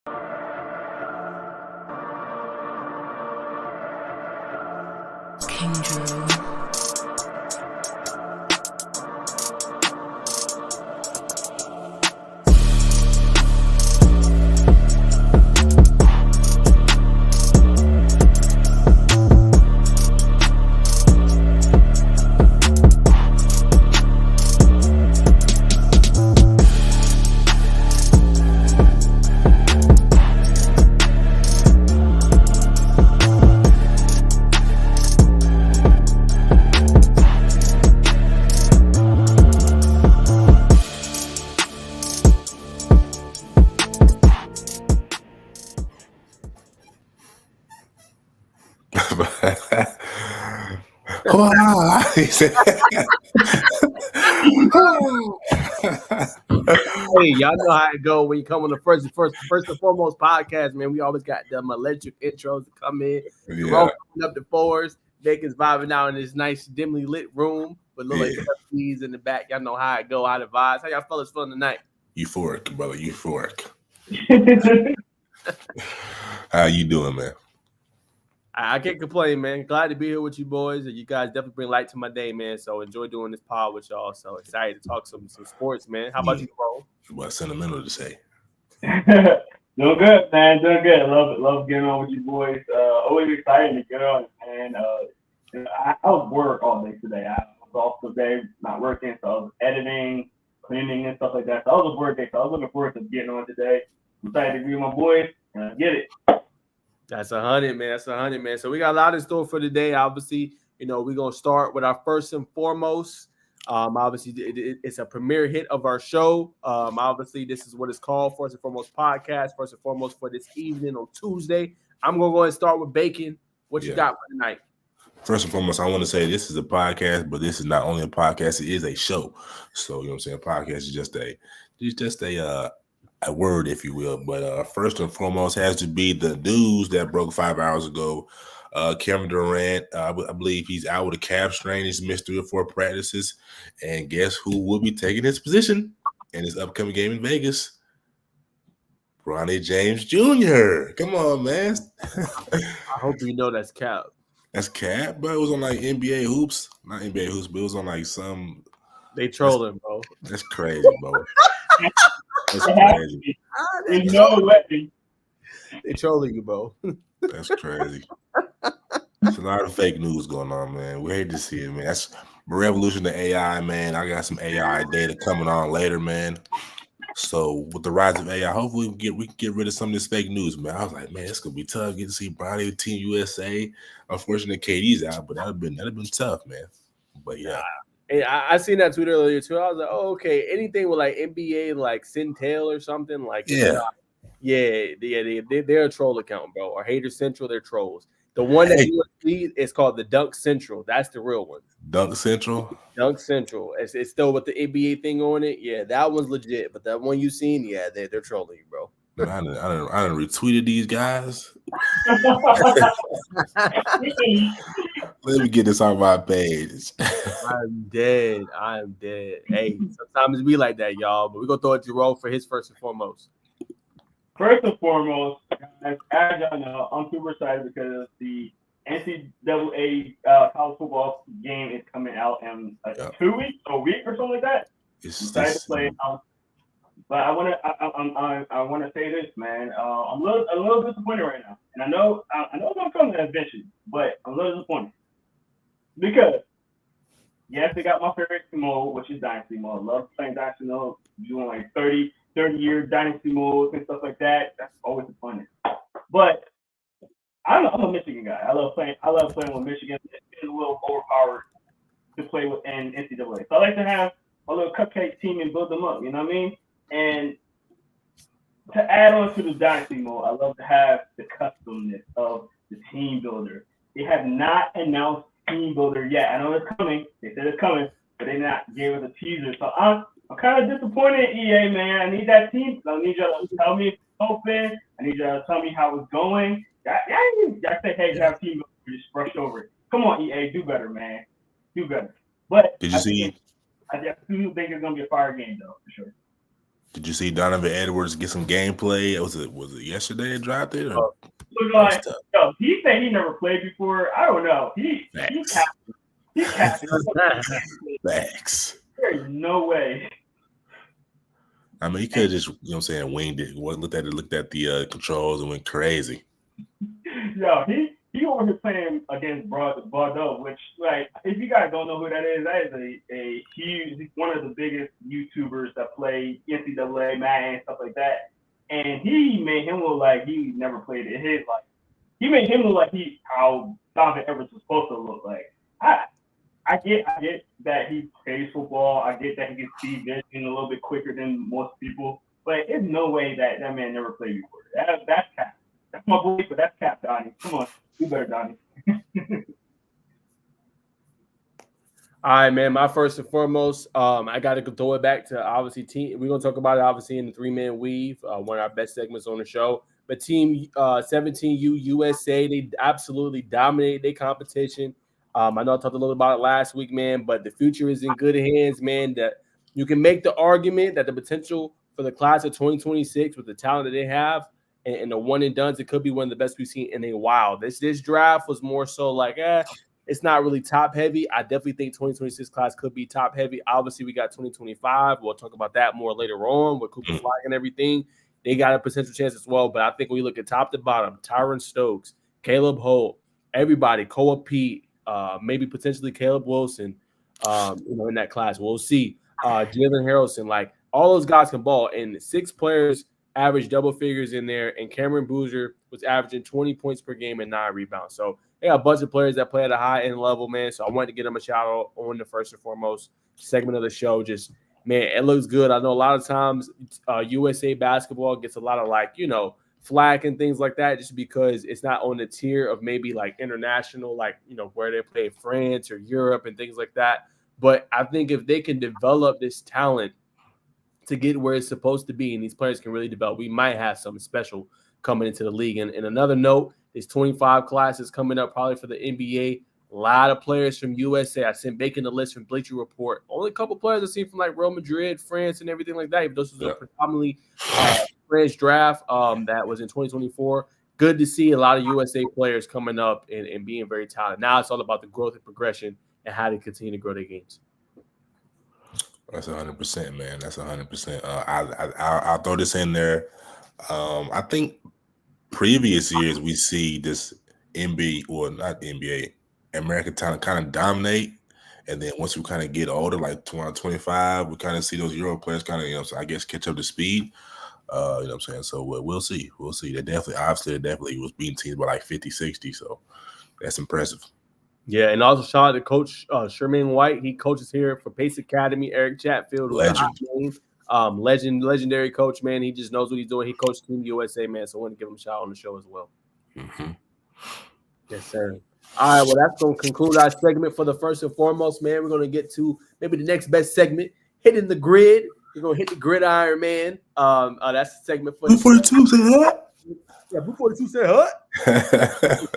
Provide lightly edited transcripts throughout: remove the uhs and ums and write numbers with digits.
King Drew. He said, Hey, y'all know how it go when you come on the first and foremost podcast, man. We always got them electric intros to come in. Yeah. Jerome coming up the fours, Bacon's vibing out in this nice dimly lit room with little like keys in the back. Y'all know how it go, how the vibes. How y'all fellas feeling tonight? Euphoric, brother, euphoric. How you doing, man? I can't complain, man. Glad to be here with you boys, and you guys definitely bring light to my day, man. So enjoy doing this pod with y'all. So excited to talk some sports, man. How about you, bro? What's sentimental to say? Doing good, man. Doing good. Love getting on with you boys. Always excited to get on. And I was work all day today. I was off today, not working, so I was editing, cleaning, and stuff like that. So I was a work day, so I was looking forward to getting on today. I'm excited to be with my boys and get it. That's 100, man. That's 100, man. So we got a lot in store for today. Obviously, we're going to start with our first and foremost. Obviously, it's a premiere hit of our show. Obviously, this is what it's called, First and Foremost Podcast, First and Foremost for this evening on Tuesday. I'm going to go ahead and start with Bacon. What you got for tonight? First and foremost, I want to say this is a podcast, but this is not only a podcast, it is a show. So, you know what I'm saying? Podcast is just a word, if you will. But first and foremost has to be the news that broke 5 hours ago. Kevin Durant, I believe he's out with a calf strain. He's missed 3 or 4 practices. And guess who will be taking his position in his upcoming game in Vegas? Bronny James Jr. Come on, man. I hope you know that's cap. That's cap, but it was on like NBA hoops. Not NBA hoops, but it was on like some. They trolling, bro. That's crazy, bro. That's crazy. There's no way. They trolling you, bro. That's crazy. There's a lot of fake news going on, man. We hate to see it, man. That's the revolution of AI, man. I got some AI data coming on later, man. So with the rise of AI, hopefully we can get rid of some of this fake news, man. I was like, man, it's gonna be tough getting to see Bronny with Team USA. Unfortunately, KD's out, but that'd have been tough, man. But yeah. Hey, I seen that tweet earlier too. I was like, oh, okay. Anything with like NBA, like Sintel or something, like they're a troll account, bro. Or Hater Central, they're trolls. The one that you see is called the Dunk Central. That's the real one. Dunk Central. Dunk Central. It's still with the NBA thing on it. Yeah, that one's legit. But that one you seen, yeah, they're trolling you, bro. Man, I done retweeted these guys. Let me get this on my page. I'm dead. Hey, sometimes it be like that, y'all. But we're gonna throw it to Jerome for his first and foremost. First and foremost, guys, as y'all know, I'm super excited because the NCAA college football game is coming out in 2 weeks, a week or something like that. I'm excited to play. But I want to say this, man. I'm a little disappointed right now, and I know it's gonna come eventually, but I'm a little disappointed because yes, they got my favorite mode, which is Dynasty mode. I love playing Dynasty mode, doing like 30-year Dynasty modes and stuff like that. That's always the funnest. But I'm a Michigan guy. I love playing with Michigan. It's been a little overpowered to play with in NCAA. So I like to have a little cupcake team and build them up. You know what I mean? And to add on to the Dynasty mode, I love to have the customness of the team builder. They have not announced team builder yet. I know it's coming. They said it's coming, but they not gave us a teaser. So I'm kind of disappointed, EA, man. I need that team. I need y'all to tell me if it's open. I need y'all to tell me how it's going. Y'all say, hey, you have a team builder. You just brushed over it. Come on, EA, do better, man. Do better. But did you see? I do think it's going to be a fire game, though, for sure. Did you see Donovan Edwards get some gameplay? Was it yesterday it dropped it? Or? Look like, yo, he said he never played before. I don't know. He capped. Facts. There's no way. I mean, he could have just, you know what I'm saying, winged it. Looked at the controls and went crazy. Yo, he over here playing against Bordeaux, which, like, if you guys don't know who that is a huge, he's one of the biggest YouTubers that play NCAA, Madden, and stuff like that. And he made him look like he never played in his life. He made him look like how Donovan Edwards was supposed to look like. I get that he plays football. I get that he can see vision a little bit quicker than most people. But there's no way that man never played before. That's cap. That's my belief, but that's cap, Donnie. Come on. You better, Donnie. All right, man. My first and foremost, I got to throw it back to obviously team. We're gonna talk about it obviously in the 3-man weave, one of our best segments on the show. But Team 17U USA, they absolutely dominated their competition. I know I talked a little about it last week, man, but the future is in good hands, man. That you can make the argument that the potential for the class of 2026 with the talent that they have and the one and dones, it could be one of the best we've seen in a while. This draft was more so like, it's not really top heavy. I definitely think 2026 class could be top heavy. Obviously, we got 2025. We'll talk about that more later on with Cooper Flag and everything. They got a potential chance as well. But I think when you look at top to bottom, Tyron Stokes, Caleb Holt, everybody, Koa Pete, maybe potentially Caleb Wilson, in that class. We'll see. Jalen Harrelson, like all those guys can ball. And 6 players average double figures in there. And Cameron Boozer was averaging 20 points per game and 9 rebounds. So they got a bunch of players that play at a high end level, man. So I wanted to get them a shout out on the first and foremost segment of the show. Just, man, it looks good. I know a lot of times USA basketball gets a lot of flack and things like that just because it's not on the tier of maybe like international, where they play France or Europe and things like that. But I think if they can develop this talent to get where it's supposed to be and these players can really develop, we might have something special coming into the league. And another note, there's 25 classes coming up probably for the NBA. A lot of players from USA. I sent Bacon the list from Bleacher Report. Only a couple players I've seen from like Real Madrid, France, and everything like that. If this was a predominantly French draft that was in 2024. Good to see a lot of USA players coming up and being very talented. Now it's all about the growth and progression and how to continue to grow their games. That's 100%, man. That's 100%. I'll throw this in there. I think previous years we see this NBA, or not NBA, American talent kind of dominate, and then once we kind of get older, like 25, we kind of see those Euro players kind of, I guess catch up to speed. You know what I'm saying? So we'll see. We'll see. They definitely was beating teams by like 50, 60. So that's impressive. Yeah, and also shout out to Coach Sherman White. He coaches here for Pace Academy. Eric Chatfield, legendary coach, man. He just knows what he's doing. He coached Team USA, man. So I want to give him a shout out on the show as well. Mm-hmm. Yes, sir. All right, well, that's going to conclude our segment for the first and foremost, man. We're going to get to maybe the next best segment, hitting the grid. We're going to hit the gridiron, man. That's the segment for Blue 42 said hut. Yeah, Blue 42 said hut.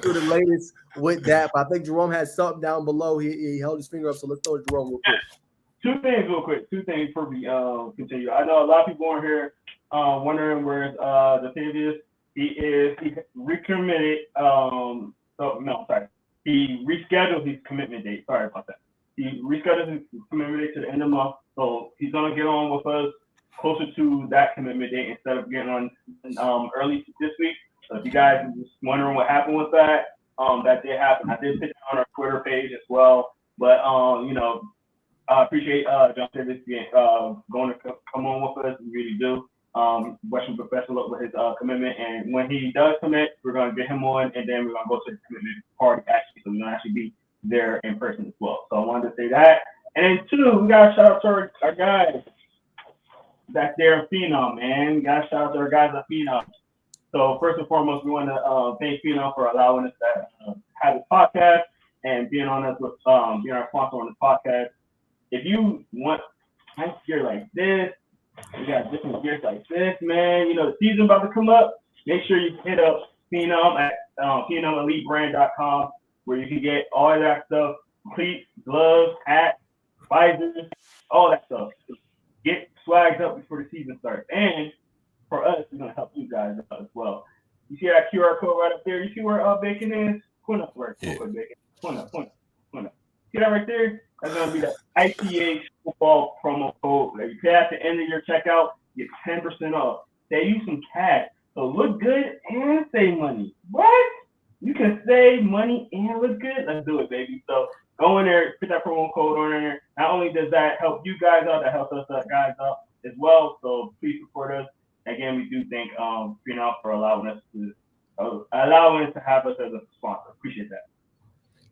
Do the latest with that. But I think Jerome has something down below. He held his finger up, so let's throw it to Jerome real quick. Two things real quick. Two things before we continue. I know a lot of people on here wondering where's Latavius. He recommitted. He rescheduled his commitment date. Sorry about that. He rescheduled his commitment date to the end of the month. So he's gonna get on with us closer to that commitment date instead of getting on early this week. So if you guys are just wondering what happened with that, that did happen. I did put it on our Twitter page as well. But I appreciate John Davis going to come on with us. We really do. Wishing best of luck with his commitment. And when he does commit, we're going to get him on, and then we're going to go to the commitment party actually. So we're going to actually be there in person as well. So I wanted to say that. And then 2, we got to shout out to our guys back there in Phenom, man. We got to shout out to our guys at Phenom. So first and foremost, we want to thank Phenom for allowing us to have this podcast and being on us with being our sponsor on the podcast. If you want nice gear like this, we got different gears like this, man. The season about to come up. Make sure you hit up Phenom at PhenomEliteBrand.com, where you can get all of that stuff: cleats, gloves, hats, visors, all that stuff. Get swags up before the season starts. And for us, it's gonna help you guys out as well. You see that QR code right up there? You see where Bacon is? Point up where Bacon. Point up. See that right there? That's gonna be the ITH football promo code. Like, you pay at the end of your checkout, get 10% off. Save you some cash. So look good and save money. What? You can save money and look good? Let's do it, baby. So go in there, put that promo code on there. Not only does that help you guys out, that helps us guys out as well. So please support us. Again, we do thank Freenow for allowing us to have us as a sponsor. Appreciate that.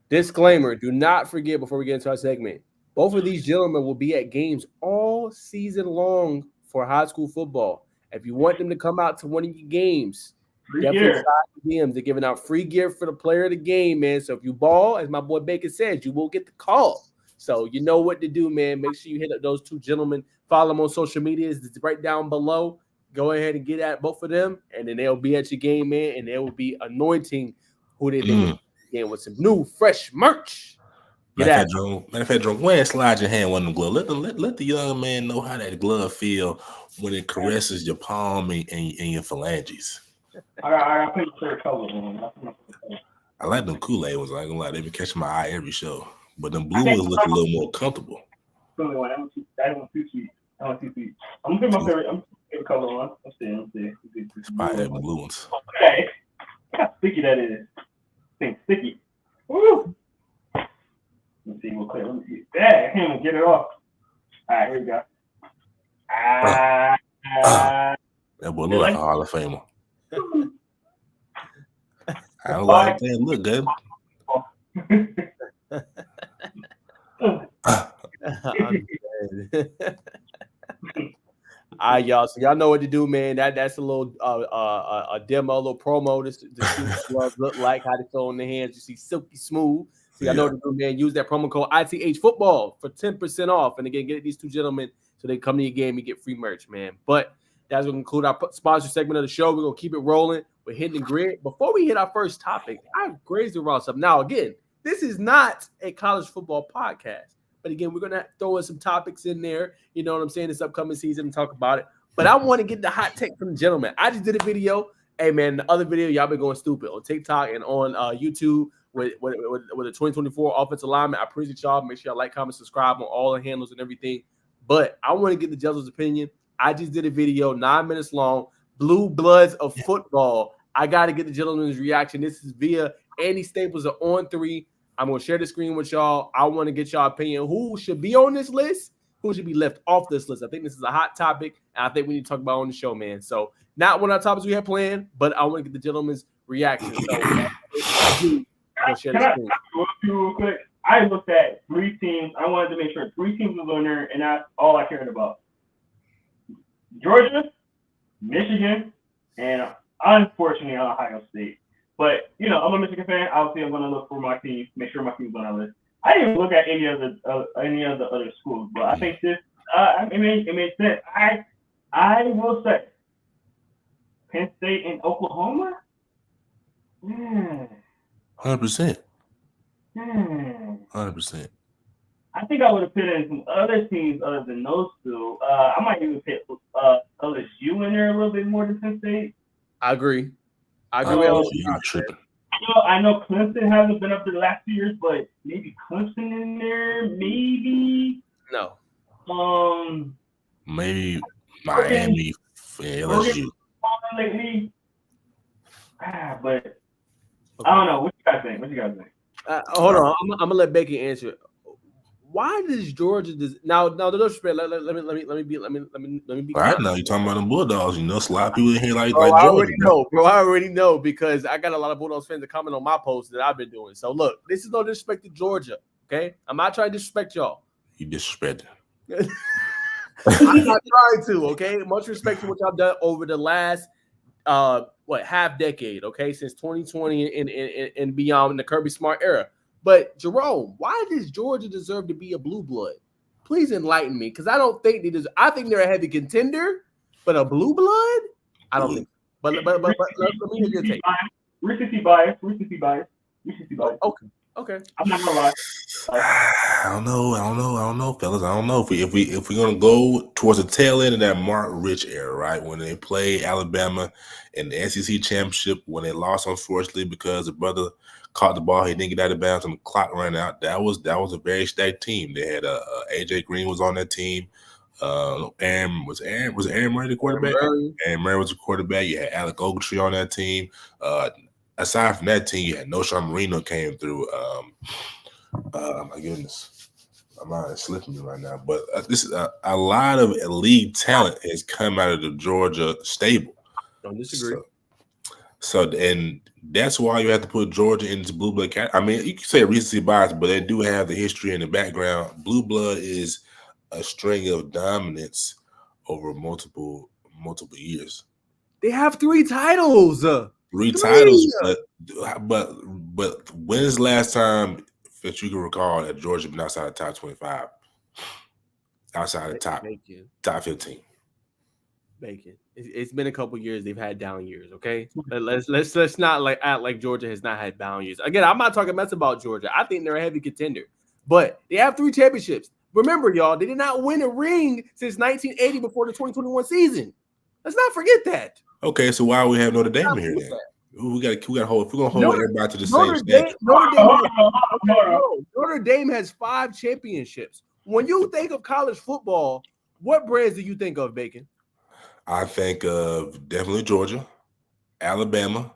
Disclaimer, do not forget before we get into our segment, both of these gentlemen will be at games all season long for high school football. If you want them to come out to one of your games, definitely slide the DMs. They're giving out free gear for the player of the game, man. So if you ball, as my boy Bacon says, you will get the call. So you know what to do, man. Make sure you hit up those two gentlemen. Follow them on social media. It's right down below. Go ahead and get at both of them, and then they'll be at your game, man, and they will be anointing who they think again with some new, fresh merch. Matter of fact, Jerome, go ahead and slide your hand on the glove. Let the young man know how that glove feel when it caresses your palm and your phalanges. I put your shirt color on. I like them Kool-Aid ones. I ain't gonna lie, they be catching my eye every show. But them blue ones look a little more comfortable. I want too sweet. I'm gonna put my favorite color on. Let's see. Buy that blue ones. Okay. Look how sticky that is. Thing sticky. Woo! Let's see, we'll clear. Let me see. Dang, him and get it off. All right, here we go. That boy look like a Hall of Famer. I don't like that. Look good. All right, y'all. So y'all know what to do, man. That's a little a demo, a little promo. This gloves look like, how they feel on the hands. You see, silky smooth. So y'all know what to do, man. Use that promo code ITH Football for 10% off. And again, get these two gentlemen so they come to your game and get free merch, man. But that's going to conclude our sponsor segment of the show. We're going to keep it rolling. We're hitting the grid. Before we hit our first topic, I grazed around something. Now, again, this is not a college football podcast. But again, we're going to throw in some topics in there. You know what I'm saying? This upcoming season and talk about it. But I want to get the hot take from the gentleman. I just did a video. Hey, man, the other video, y'all been going stupid on TikTok and on YouTube with the 2024 offensive alignment. I appreciate y'all. Make sure y'all like, comment, subscribe on all the handles and everything. But I want to get the gentleman's opinion. I just did a video, 9 minutes long, Blue Bloods of football. I got to get the gentleman's reaction. This is via Andy Staples of On 3. I'm going to share the screen with y'all. I want to get y'all opinion. Who should be on this list? Who should be left off this list? I think this is a hot topic, and I think we need to talk about it on the show, man. So not one of our topics we have planned, but I want to get the gentleman's reaction. So I'll share the screen. Real quick. I looked at 3 teams. I wanted to make sure 3 teams was on there, and that's all I cared about. Georgia, Michigan, and unfortunately Ohio State. But, you know, I'm a Michigan fan. Obviously, I'm going to look for my team, make sure my team's on our list. I didn't even look at any of the other schools, but I think this it made sense. I will say Penn State and Oklahoma. 100%. 100%. I think I would have put in some other teams other than those two. I might even put LSU in there a little bit more than Penn State. I agree. You're tripping. I know Clemson hasn't been up there the last few years, but maybe Clemson in there, maybe. No. Maybe Miami and LSU. Lately. But I don't know. What you guys think? Hold on. I'm gonna let Becky answer. Why does Georgia now? The disrespect. Let me be. I know you're talking about them Bulldogs. You know, a lot of people in here like I Georgia. I already know because I got a lot of Bulldogs fans that comment on my posts that I've been doing. So look, this is no disrespect to Georgia. Okay, I'm not trying to disrespect y'all. You disrespecting. I'm not trying to. Okay, much respect to what y'all done over the last half decade. Okay, since 2020 and beyond in the Kirby Smart era. But Jerome, why does Georgia deserve to be a blue blood? Please enlighten me, because I don't think they deserve. I think they're a heavy contender, but a blue blood, I don't think. But let me hear your take. Recency bias. Okay. I'm not gonna lie. I don't know, fellas. I don't know if we're gonna go towards the tail end of that Mark Rich era, right? When they played Alabama in the SEC championship, when they lost, unfortunately, because the brother caught the ball, he didn't get out of bounds, and the clock ran out. That was a very stacked team. They had AJ Green was on that team. Aaron Murray the quarterback? Aaron Murray was the quarterback. You had Alec Ogletree on that team. Aside from that team, you had Noshawn Marino came through. My goodness, my mind is slipping me right now. But this is a lot of elite talent has come out of the Georgia stable. Don't disagree. So and that's why you have to put Georgia into blue blood. I mean, you can say recency bias, but they do have the history and the background. Blue blood is a string of dominance over multiple years. They have 3 titles. Three titles, but when's the last time that you can recall that Georgia been outside the top 25, outside the top 15? Bacon. It's been a couple years. They've had down years. Okay, let's not act like Georgia has not had down years. Again, I'm not talking mess about Georgia. I think they're a heavy contender, but they have 3 championships. Remember, y'all, they did not win a ring since 1980 before the 2021 season. Let's not forget that. Okay, so why we have Notre Dame here then? We got to hold. If we're gonna hold everybody to the same standard. Notre Dame has 5 championships. When you think of college football, what brands do you think of, Bacon? I think of definitely Georgia, Alabama,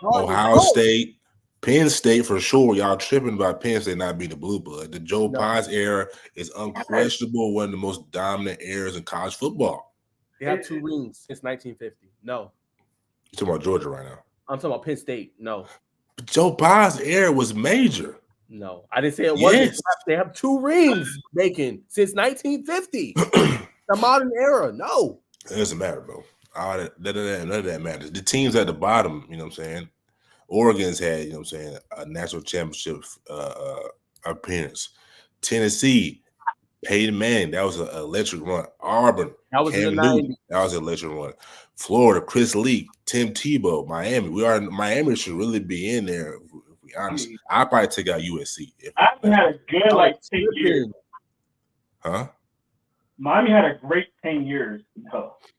Ohio State, Penn State for sure. Y'all tripping about Penn State not being the blue blood. The Joe Paz era is unquestionable one of the most dominant eras in college football. They have 2 rings since 1950. No. You're talking about Georgia right now. I'm talking about Penn State. No. But Joe Paz era was major. No, I didn't say it wasn't. Yes. They have 2 rings, Bacon, since 1950. The modern era. No. It doesn't matter, bro. None of that matters. The teams at the bottom, you know what I'm saying? Oregon's had, you know what I'm saying, a national championship appearance. Tennessee, Peyton Manning, that was an electric run. Auburn, that was in the 90s. That was an electric run. Florida, Chris Leak, Tim Tebow, Miami. Miami should really be in there, if we honest. I'd probably take out USC. Miami had a good 10 years. Huh? Miami had a great 10 years.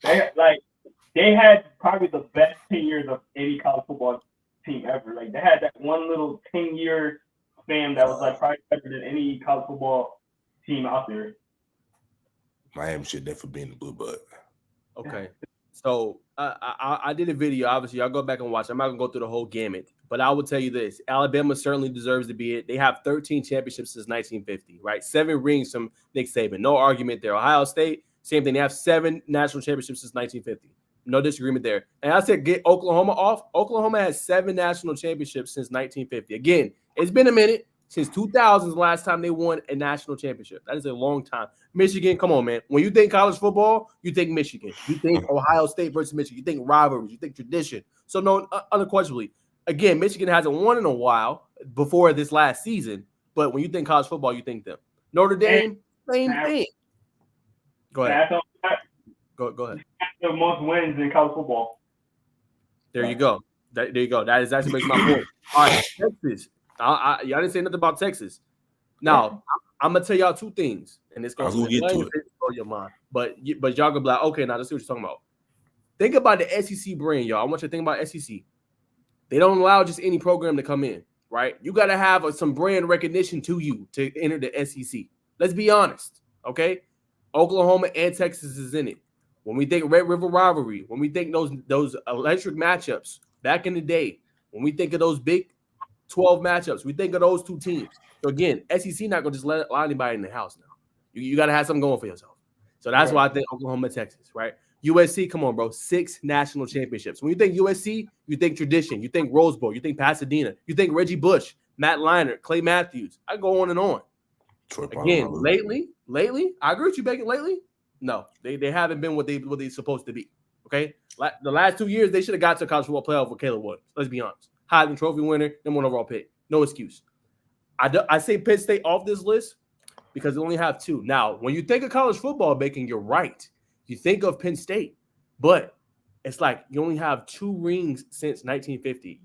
They had probably the best 10 years of any college football team ever. Like they had that one little 10-year span that was probably better than any college football team out there. Miami should definitely be in the blue blood. Okay. So I did a video. Obviously, y'all go back and watch. I'm not gonna go through the whole gamut, but I will tell you this: Alabama certainly deserves to be it. They have 13 championships since 1950, right? 7 rings from Nick Saban. No argument there. Ohio State, same thing. They have 7 national championships since 1950. No disagreement there. And I said get Oklahoma off. Oklahoma has 7 national championships since 1950. Again, it's been a minute. Since 2000 is the last time they won a national championship. That is a long time. Michigan, come on, man. When you think college football, you think Michigan. You think Ohio State versus Michigan. You think rivalries. You think tradition. So, no, unquestionably. Again, Michigan hasn't won in a while before this last season. But when you think college football, you think them. Notre Dame, same thing. Go ahead. Go ahead. The most wins in college football. There you go. There you go. That is actually makes my point. All right, Texas. Y'all didn't say nothing about Texas. Now, I'm gonna tell y'all 2 things, and it's gonna blow your mind. But y'all gonna be like, okay, now let's see what you're talking about. Think about the SEC brand, y'all. I want you to think about SEC. They don't allow just any program to come in, right? You gotta have some brand recognition to you to enter the SEC. Let's be honest, okay? Oklahoma and Texas is in it. When we think Red River rivalry, when we think those electric matchups back in the day, when we think of those big 12 matchups, we think of those 2 teams. So again, SEC not gonna just allow anybody in the house now. You got to have something going for yourself. So that's why I think Oklahoma and Texas, right? USC, come on, bro. 6 national championships. When you think USC, you think tradition. You think Rose Bowl. You think Pasadena. You think Reggie Bush, Matt Leinart, Clay Matthews. I go on and on. Again, lately, I agree with you, Bacon. Lately, no, they haven't been what they're supposed to be. Okay, the last 2 years they should have got to a college football playoff with Caleb Williams. Let's be honest. Heisman Trophy winner, #1 overall pick. No excuse. I say Penn State off this list because they only have 2. Now, when you think of college football, Bacon, you're right. You think of Penn State, but it's like you only have 2 rings since 1950.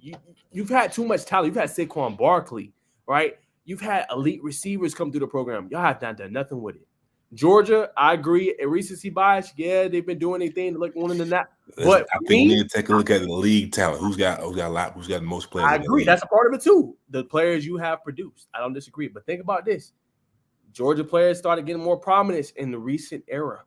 You've had too much talent. You've had Saquon Barkley, right? You've had elite receivers come through the program. Y'all have not done nothing with it. Georgia, I agree. A recency bias, yeah, they've been doing anything like one in the net. But I think we need to take a look at the league talent. Who's got the most players? I agree. That's a part of it too. The players you have produced. I don't disagree. But think about this. Georgia players started getting more prominence in the recent era.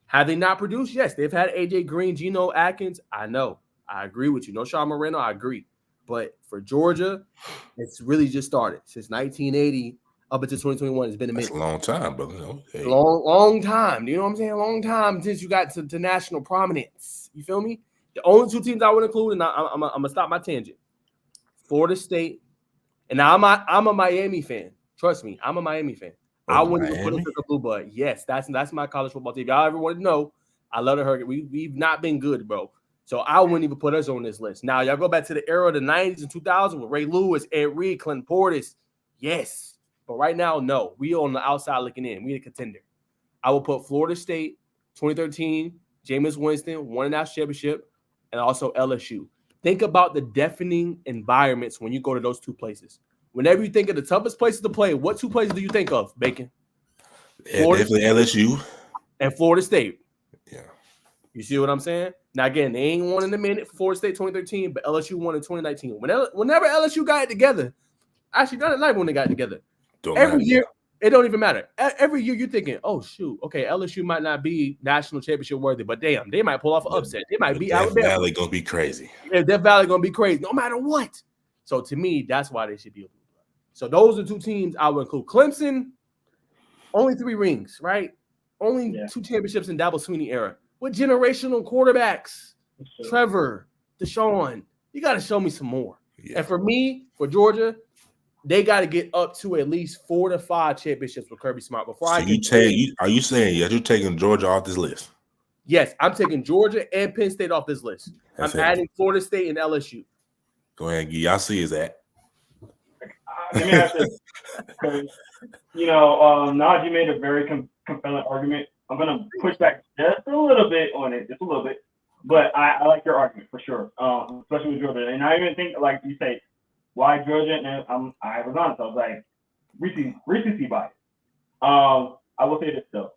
Have they not produced? Yes, they've had AJ Green, Geno Atkins. I know. I agree with you. No Sean Moreno, I agree. But for Georgia, it's really just started. Since 1980 up until 2021, it's been a minute. That's a long time, brother. Okay. Long time. You know what I'm saying? Long time since you got to national prominence. You feel me? The only two teams I would include, and I'm gonna stop my tangent. Florida State, and now I'm a Miami fan. Trust me, I'm a Miami fan. I wouldn't even put it to the blue, but yes, that's my college football team. If y'all ever want to know, I love the Hurricane. We've not been good, bro. So I wouldn't even put us on this list. Now, y'all go back to the era of the 90s and 2000s with Ray Lewis, Ed Reed, Clinton Portis. Yes. But right now, no. We on the outside looking in. We a contender. I will put Florida State, 2013, Jameis Winston, won a national championship, and also LSU. Think about the deafening environments when you go to those two places. Whenever you think of the toughest places to play, what two places do you think of, Bacon? Definitely LSU. And Florida State. Yeah. You see what I'm saying? Now, again, they ain't won in a minute for Florida State 2013, but LSU won in 2019. Whenever LSU got it together, actually, not like when they got it together. Every year, it don't even matter. Every year, you're thinking, oh, shoot, okay, LSU might not be national championship worthy, but damn, they might pull off an upset. They might be Alabama. Death Valley going to be crazy. Yeah, Death Valley going to be crazy, no matter what. So, to me, that's why they should be. So, those are two teams I would include. Clemson, only 3 rings, right? Only 2 championships in Dabo Swinney era. With generational quarterbacks, Trevor, Deshaun, you got to show me some more. Yeah. And for me, for Georgia, they got to get up to at least 4 to 5 championships with Kirby Smart before are you saying you're taking Georgia off this list? Yes, I'm taking Georgia and Penn State off this list. I'm adding Florida State and LSU. Go ahead, Guy. Y'all see is that. Let me ask this. Najee made a very compelling argument. I'm going to push back just a little bit on it, but I like your argument for sure, especially with Georgia. And I even think, like you say, why Georgia? And I was honest. I was like, recency bias. I will say this though.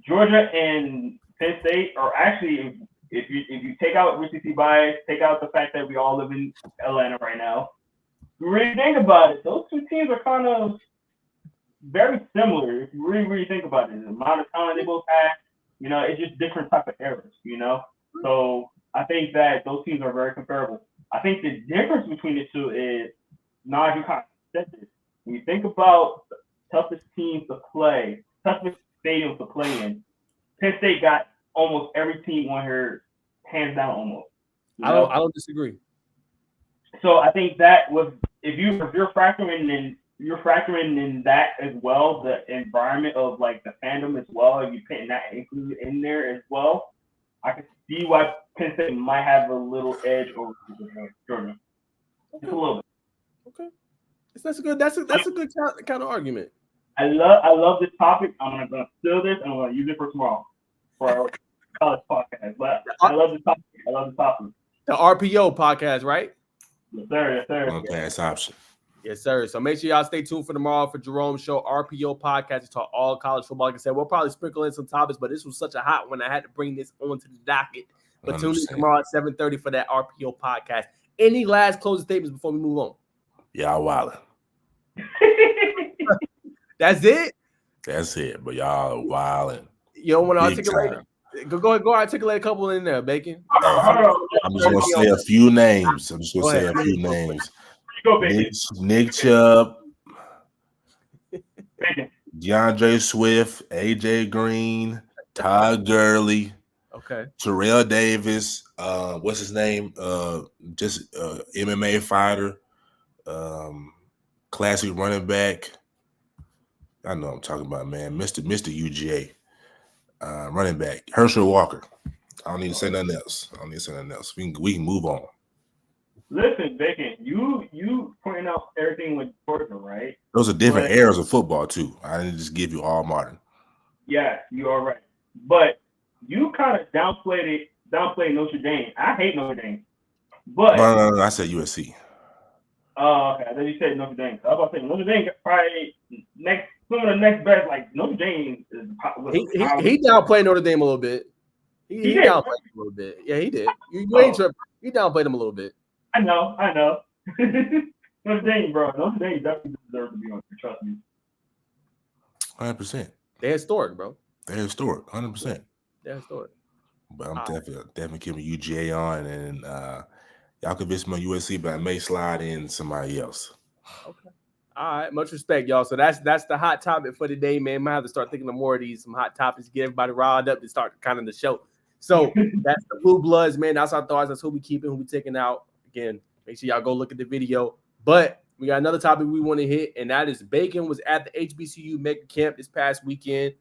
Georgia and Penn State are actually, if you take out recency bias, take out the fact that we all live in Atlanta right now, you really think about it, those two teams are kind of very similar. If you really think about it, the amount of talent they both have, it's just different type of eras, So I think that those teams are very comparable. I think the difference between the two is, Naj, you kind of said this. When you think about the toughest teams to play, toughest stadiums to play in, Penn State got almost every team on here, hands down almost. I don't disagree. So I think that was if you're factoring in that as well, the environment of like the fandom as well, if you're putting that included in there as well, I can see why Penn State might have a little edge over Georgia. Just a little bit. Okay, that's a good kind of argument. I love this topic. I'm gonna steal this and I'm gonna use it for tomorrow for our college podcast. But I love this topic. The RPO podcast, right? Yes, sir. Yes, sir. Okay, that's option. Yes, sir. So make sure y'all stay tuned for tomorrow for Jerome's show, RPO podcast. We talk all college football. Like I said, we'll probably sprinkle in some topics, but this was such a hot one. I had to bring this onto the docket. But tune in tomorrow at 7:30 for that RPO podcast. Any last closing statements before we move on? Y'all wildin'. That's it? That's it. But y'all wildin'. You don't want to articulate it? Go articulate a couple in there, Bacon. I'm just going to say a few names. Nick Chubb, DeAndre Swift, AJ Green, Todd Gurley, Terrell Davis, what's his name? Just MMA fighter, classic running back. I know what I'm talking about, man. Mr. UGA, running back, Herschel Walker. I don't need to say nothing else. We can move on. Listen, Bacon, you pointing out everything with Georgia, right? Those are different eras of football too. I didn't just give you all modern. Yeah, you are right. But you kind of downplayed Notre Dame. I hate Notre Dame. But no, I said USC. Oh, okay. Then you said Notre Dame. I was about to say Notre Dame probably some of the next best. Like Notre Dame is. He downplayed Notre Dame a little bit. He downplayed him a little bit. Yeah, he did. You ain't tripping. He downplayed him a little bit. I know. Notre Dame, bro. Notre Dame definitely deserves to be on here. Trust me. 100%. They're historic, bro. They're historic. 100%. They're historic. But I'm definitely keeping UGA on, and y'all convince me on USC, but I may slide in somebody else. Okay. All right. Much respect, y'all. So that's the hot topic for today, man. Might have to start thinking of more of some hot topics, get everybody riled up to start kind of the show. So that's the Blue Bloods, man. That's our thoughts. That's who we keeping, who we taking out. Again, make sure y'all go look at the video. But we got another topic we want to hit, and that is Bacon was at the HBCU Mega Camp this past weekend.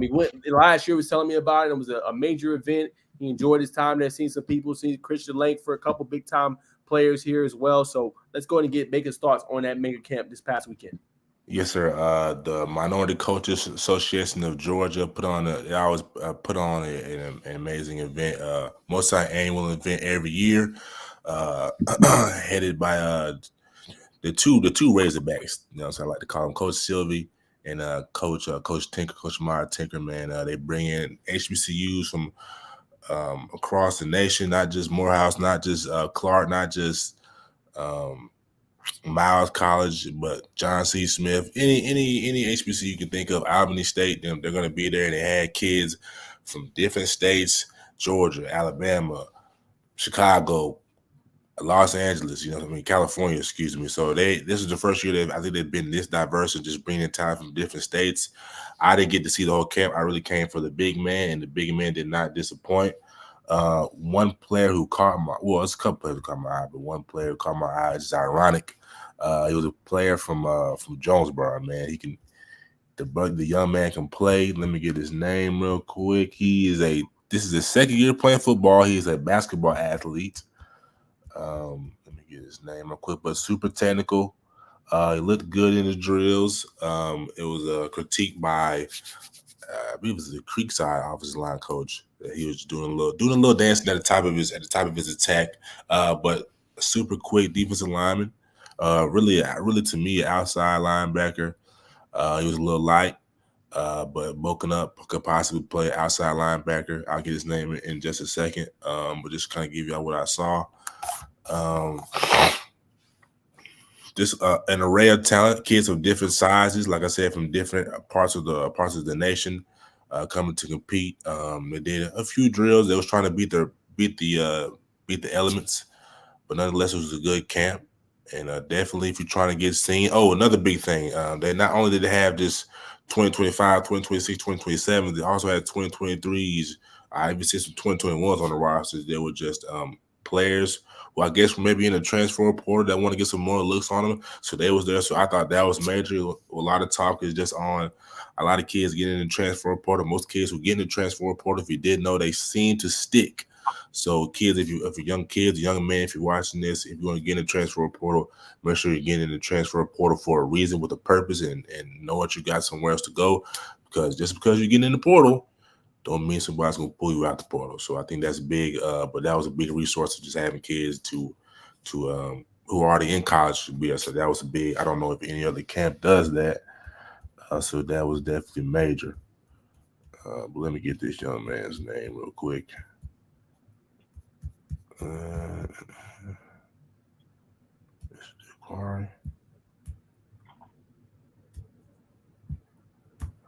He went last year, was telling me about it. It was a major event. He enjoyed his time there, seen some people, seen Christian Langford, a couple big time players here as well. So let's go ahead and get Bacon's thoughts on that Mega Camp this past weekend. Yes, sir. The Minority Coaches Association of Georgia put on an amazing event, multi-annual event every year, headed by the two Razorbacks. You know, so I like to call them Coach Sylvie and Coach Tinker, Coach Mara Tinker. Man, they bring in HBCUs from across the nation, not just Morehouse, not just Clark, not just Miles College, but John C. Smith, any HBCU you can think of, Albany State, they're going to be there. And they had kids from different states, Georgia, Alabama, Chicago, Los Angeles, California, excuse me. So this is the first year I think they've been this diverse and just bringing time from different states. I didn't get to see the whole camp. I really came for the big man, and the big man did not disappoint. One player who caught it's a couple players who caught my eye, but one player who caught my eye is ironic. He was a player from Jonesboro, man. The young man can play. Let me get his name real quick. This is his second year playing football. He is a basketball athlete. Let me get his name real quick, but super technical. He looked good in the drills. It was a critique by I believe it was the Creekside offensive line coach. He was doing a little dancing at the top of his attack, but a super quick defensive lineman. Really to me, an outside linebacker. He was a little light, but bulking up, could possibly play outside linebacker. I'll get his name in just a second, but just kind of give y'all what I saw. Just an array of talent, kids of different sizes, like I said, from different parts of the nation, coming to compete. They did a few drills. They was trying to beat the elements, but nonetheless, it was a good camp. And definitely, if you're trying to get seen. Oh, another big thing. They not only did they have this 2025, 2026, 2027, they also had 2023s. I even see some 2021s on the rosters. They were just players who I guess maybe in the transfer portal that want to get some more looks on them. So they was there. So I thought that was major. A lot of talk is just on a lot of kids getting in the transfer portal. Most kids who get in the transfer portal, if you didn't know, they seem to stick. So kids, if you're young kids, young men, if you're watching this, if you want to get in the transfer portal, make sure you're getting in the transfer portal for a reason, with a purpose, and know what you got somewhere else to go. Because just because you're getting in the portal don't mean somebody's going to pull you out the portal. So I think that's big. But that was a big resource of just having kids to who are already in college to be there. So that was a big. I don't know if any other camp does that. So that was definitely major. But let me get this young man's name real quick.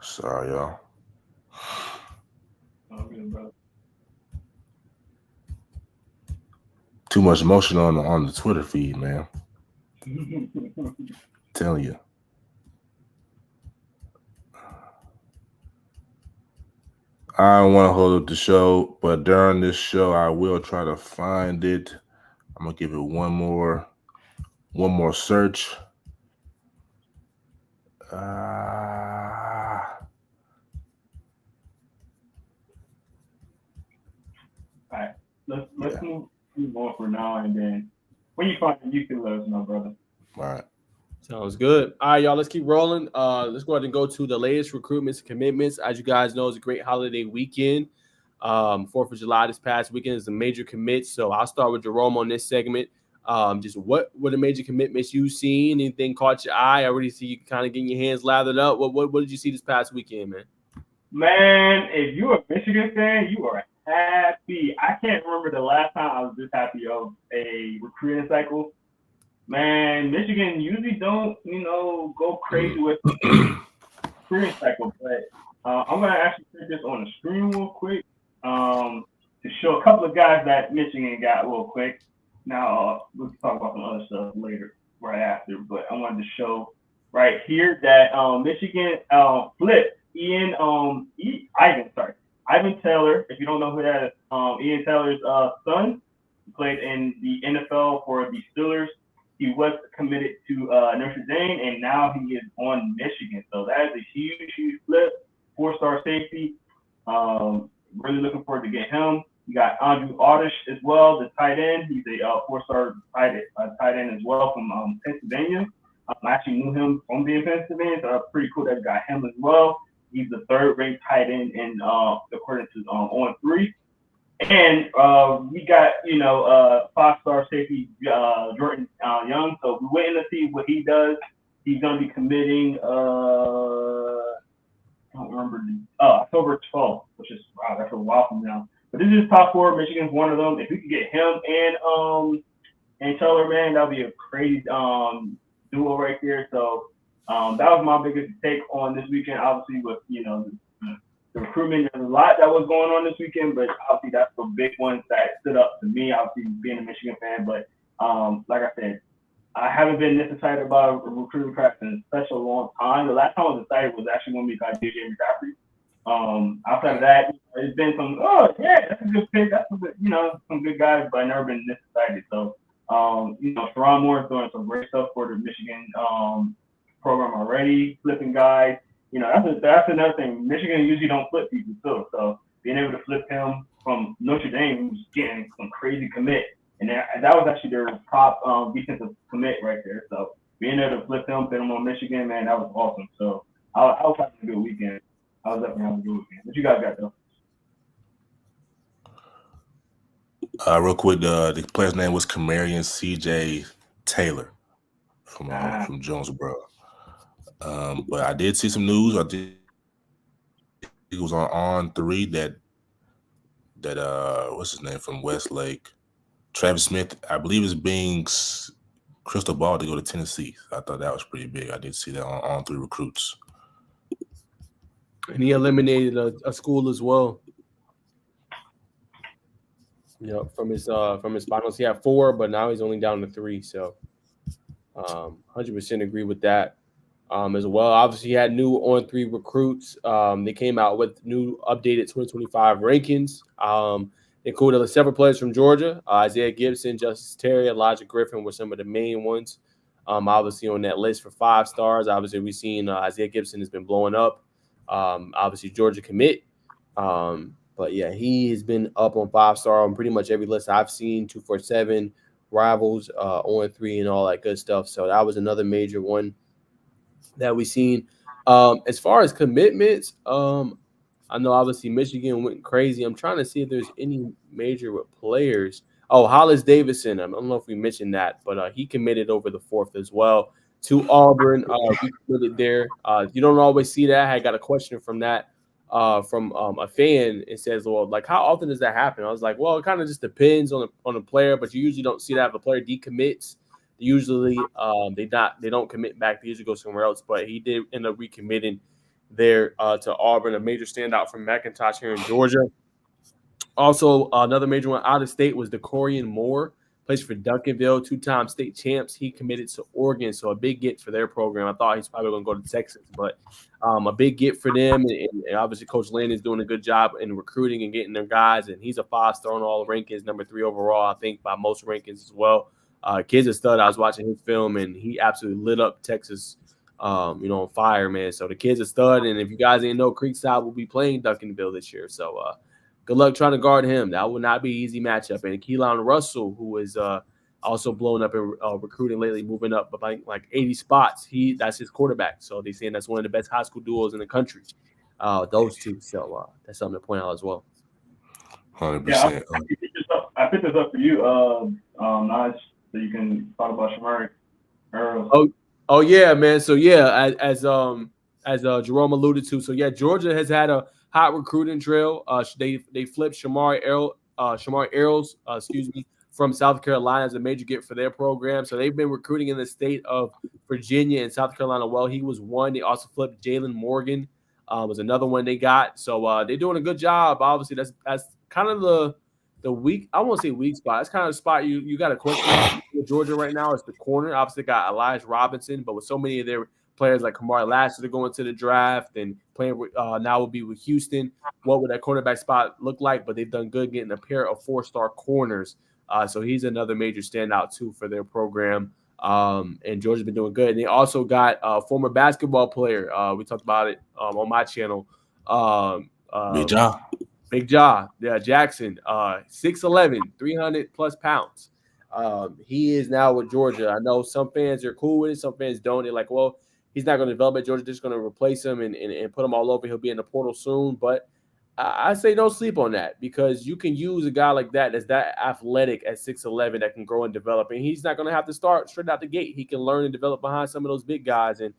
Sorry, y'all. Too much emotion on the Twitter feed, man. Telling you. I don't want to hold up the show, but during this show, I will try to find it. I'm gonna give it one more search. All right, let's move on for now, and then when you find it, you can let us know, brother. All right. Sounds good. All right, y'all, let's keep rolling. Let's go ahead and go to the latest recruitments and commitments. As you guys know, it's a great holiday weekend. 4th of July this past weekend is a major commit. So I'll start with Jerome on this segment. Just what were the major commitments you've seen? Anything caught your eye? I already see you kind of getting your hands lathered up. What did you see this past weekend, man? Man, if you're a Michigan fan, you are happy. I can't remember the last time I was this happy of a recruiting cycle. Man, Michigan usually don't, go crazy with the recruiting cycle, but I'm gonna actually put this on the screen real quick to show a couple of guys that Michigan got real quick. Now we'll talk about some other stuff later, right after. But I wanted to show right here that Michigan flipped Ivan Taylor. If you don't know who that is, Ian Taylor's son. He played in the NFL for the Steelers. He was committed to Notre Dame, and now he is on Michigan. So that is a huge flip. 4-star safety. Really looking forward to get him. You got Andrew Audish as well, the tight end. He's a 4-star tight end as well from Pennsylvania. I actually knew him from being Pennsylvania, so that's pretty cool that I got him as well. He's the third-ranked tight end in according to On3. And we got 5-star safety Jordan Young. So we're waiting to see what he does. He's going to be committing. I don't remember October 12th, which is wow, that's a while from now. But this is top 4. Michigan's one of them. If we could get him and Taylor, man, that'd be a crazy duo right there. So that was my biggest take on this weekend. Obviously, with the recruitment, there's a lot that was going on this weekend, but obviously that's the big ones that stood up to me. Obviously, being a Michigan fan, but like I said, I haven't been this excited about a recruiting class in such a long time. The last time I was excited was actually when we got DJ McCaffrey. Outside of that, it's been some, that's a good pick. That's some good guys, but I've never been this excited. So, Sharon Moore is doing some great stuff for the Michigan program already, flipping guys. That's another thing. Michigan usually don't flip people too. So being able to flip him from Notre Dame, who's getting some crazy commit. And that was actually their top defensive commit right there. So being able to flip him, put him on Michigan, man, that was awesome. So I was having a good weekend. I was definitely having a good weekend. What you guys got, though? Real quick, the player's name was Camarion C.J. Taylor from Jonesboro. But I did see some news. It was on 3 that what's his name from Westlake, Travis Smith, I believe is being crystal ball to go to Tennessee. I thought that was pretty big. I did see that on 3 recruits. And he eliminated a school as well. From his finals, he had 4, but now he's only down to 3. So, 100% agree with that. As well, obviously, he had new On3 recruits. They came out with new updated 2025 rankings. They included several players from Georgia. Isaiah Gibson, Justice Terry, Elijah Griffin were some of the main ones. Obviously, on that list for 5 stars. Obviously, we've seen Isaiah Gibson has been blowing up. Obviously, Georgia commit. But yeah, he has been up on 5-star on pretty much every list I've seen. 247, Rivals, On3, and all that good stuff. So that was another major one that we seen. As far as commitments, I know obviously Michigan went crazy. I'm trying to see if there's any major with players. Oh, Hollis Davidson. I don't know if we mentioned that, but he committed over the 4th as well to Auburn. He committed there. You don't always see that. I got a question from that from a fan. It says, well, like, how often does that happen? I was like, well, it kind of just depends on the player, but you usually don't see that if a player decommits. Usually, they don't commit back. They usually go somewhere else. But he did end up recommitting there to Auburn, a major standout from McIntosh here in Georgia. Also, another major one out of state was DeCorian Moore, plays for Duncanville, 2-time state champs. He committed to Oregon, so a big get for their program. I thought he's probably going to go to Texas, but a big get for them. And obviously, Coach Lynn is doing a good job in recruiting and getting their guys. And he's a 5-star on all the rankings, number 3 overall, I think, by most rankings as well. Kid's a stud. I was watching his film, and he absolutely lit up Texas, on fire, man. So the kid's a stud. And if you guys didn't know, Creekside will be playing Duncanville this year. So good luck trying to guard him. That will not be an easy matchup. And Keelan Russell, who is also blown up in recruiting lately, moving up by like 80 spots. That's his quarterback. So they're saying that's one of the best high school duos in the country. Those two. So that's something to point out as well. 100%. Yeah, I picked this up for you, Naj. so you can talk about Shamari Earls. Oh yeah, man. So yeah, as Jerome alluded to, so yeah, Georgia has had a hot recruiting trail. They flipped Shamari Earls, from South Carolina as a major get for their program. So they've been recruiting in the state of Virginia and South Carolina. Well, he was one. They also flipped Jalen Morgan, was another one they got. So they're doing a good job. Obviously, that's kind of the weak. I won't say weak spot. It's kind of the spot you got a question mark with Georgia right now. It's the corner. Obviously, they got Elijah Robinson, but with so many of their players like Kamari Lassiter going to the draft and playing with, now will be with Houston, what would that cornerback spot look like? But they've done good getting a pair of 4-star corners. So he's another major standout too for their program. And Georgia's been doing good. And they also got a former basketball player. We talked about it on my channel. Big Jaw, yeah, Jackson, 6'11", 300 plus pounds. He is now with Georgia. I know some fans are cool with it, some fans don't. They're like, well, he's not going to develop at Georgia, just going to replace him and put him all over. He'll be in the portal soon. But I say don't sleep on that, because you can use a guy like that's that athletic at 6'11" that can grow and develop. And he's not going to have to start straight out the gate. He can learn and develop behind some of those big guys and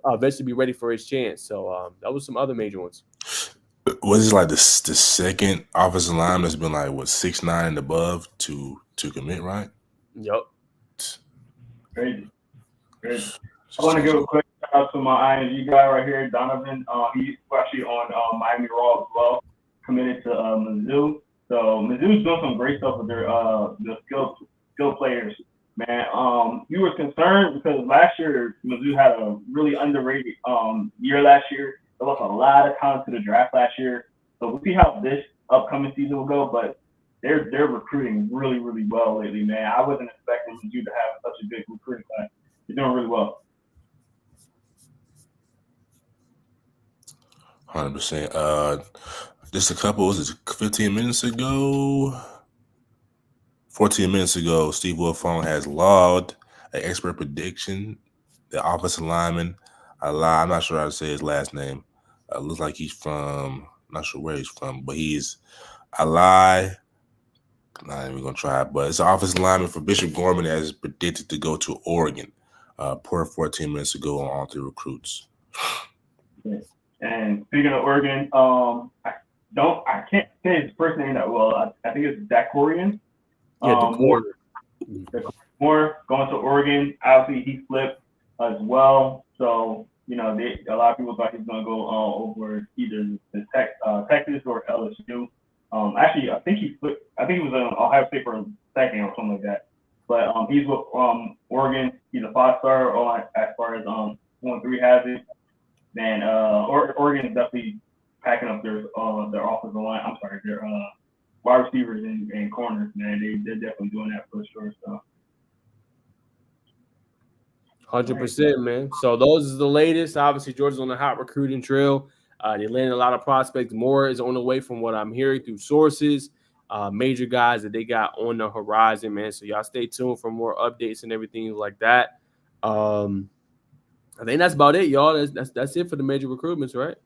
eventually be ready for his chance. So that was some other major ones. Was it like the second offensive line that's been like 6'9" and above to commit, right? Yep. Crazy. I want to give a quick shout out to my ING guy right here, Donovan. He's actually on Miami Raw as well, committed to Mizzou. So Mizzou's doing some great stuff with their skilled players. Man, you were concerned because last year Mizzou had a really underrated year last year. They lost a lot of talent to the draft last year. So we'll see how this upcoming season will go, but they're recruiting really, really well lately, man. I wasn't expecting Mizzou to have such a big recruiting class. They're doing really well. 100%. Just a couple, was it 15 minutes ago? 14 minutes ago, Steve Wilfong has logged an expert prediction. The offensive lineman, I'm not sure how to say his last name. Looks like he's from, not sure where he's from, but he's Not even gonna try it, but it's an offensive lineman for Bishop Gorman that is predicted to go to Oregon. Per 14 minutes ago on all 3 recruits. And speaking of Oregon, I can't say his first name that well. I think it's Dakorian. Yeah, Moore going to Oregon. Obviously, he flipped as well. So a lot of people thought he was going to go over either Texas or LSU. Actually, I think he flipped. I think he was in Ohio State for a second or something like that. But he's with Oregon. He's a 5-star as far as 1-3 has it. Man, Oregon is definitely packing up their offensive line. I'm sorry, their wide receivers and corners. Man, they're definitely doing that for sure. So 100%, man. So those are the latest. Obviously, Georgia's on the hot recruiting trail. They landed a lot of prospects. More is on the way from what I'm hearing through sources. Major guys that they got on the horizon, man. So y'all stay tuned for more updates and everything like that. I think that's about it, y'all. That's it for the major recruitments, right?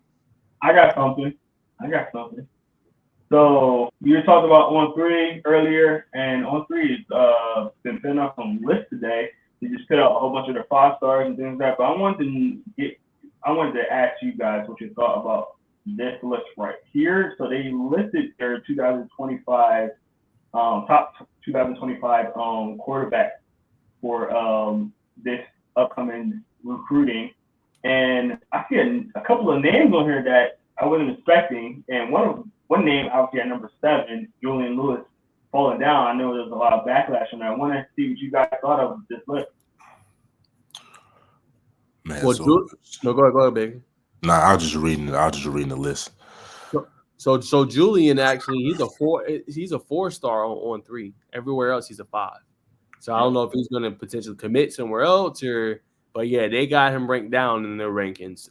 I got something. So you were talking about On3 earlier, and On3 has been putting up some lists today. They just put out a whole bunch of their 5-stars and things like that. But I wanted to ask you guys what you thought about this list right here. So they listed their 2025 top 2025 quarterback for this upcoming recruiting, and I see a couple of names on here that I wasn't expecting, and one name obviously at number 7, Julian Lewis, falling down. I know there's a lot of backlash on that. I want to see what you guys thought of this list. Man, well, go ahead, baby. Nah, I was just reading the list. So Julian, actually, he's a 4-star on 3. Everywhere else he's a 5. So I don't know if he's going to potentially commit somewhere else, but yeah, they got him ranked down in their rankings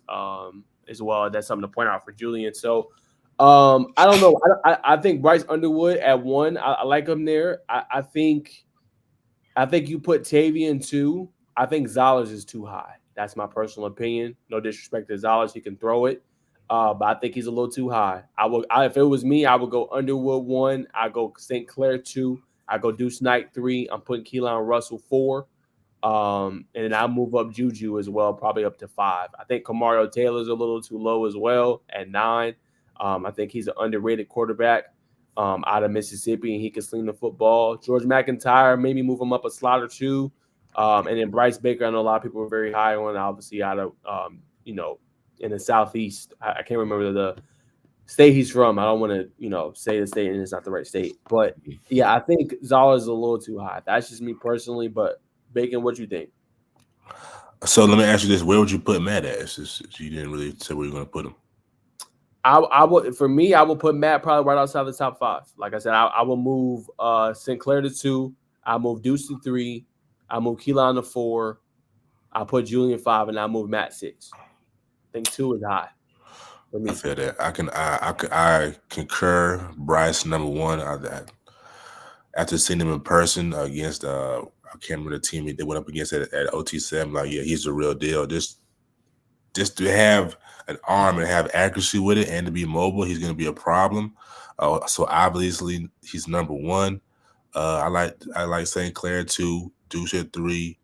as well. That's something to point out for Julian. So I don't know. I think Bryce Underwood at 1. I like him there. I think you put Tavian 2. I think Zollers is too high. That's my personal opinion. No disrespect to Zollers, he can throw it, but I think he's a little too high. If it was me, I would go Underwood 1. I go St. Clair 2. I go Deuce Knight 3. I'm putting Keelan Russell 4. And then I'll move up Juju as well, probably up to 5. I think Kamario Taylor's a little too low as well at 9. I think he's an underrated quarterback out of Mississippi, and he can sling the football. George McIntyre, maybe move him up a slot or 2. And then Bryce Baker, I know a lot of people are very high on, obviously out of, in the Southeast. I can't remember the state he's from. I don't want to, say the state and it's not the right state. But, yeah, I think Zala's a little too high. That's just me personally. But, Bacon, what you think? So let me ask you this. Where would you put Matt at? You didn't really say where you're going to put him. I would put Matt probably right outside the top 5. Like I said, I will move Sinclair to 2. I'll move Deuce to 3. I'll move Keelan to 4. I'll put Julian 5, and I'll move Matt 6. I think 2 is high. I feel that. I concur. Bryce number 1. After seeing him in person against I can't remember the team they went up against at OT7. Like, yeah, he's the real deal. Just to have an arm and have accuracy with it and to be mobile, he's going to be a problem. So obviously he's number 1. I like St. Clair 2, Deuce at 3.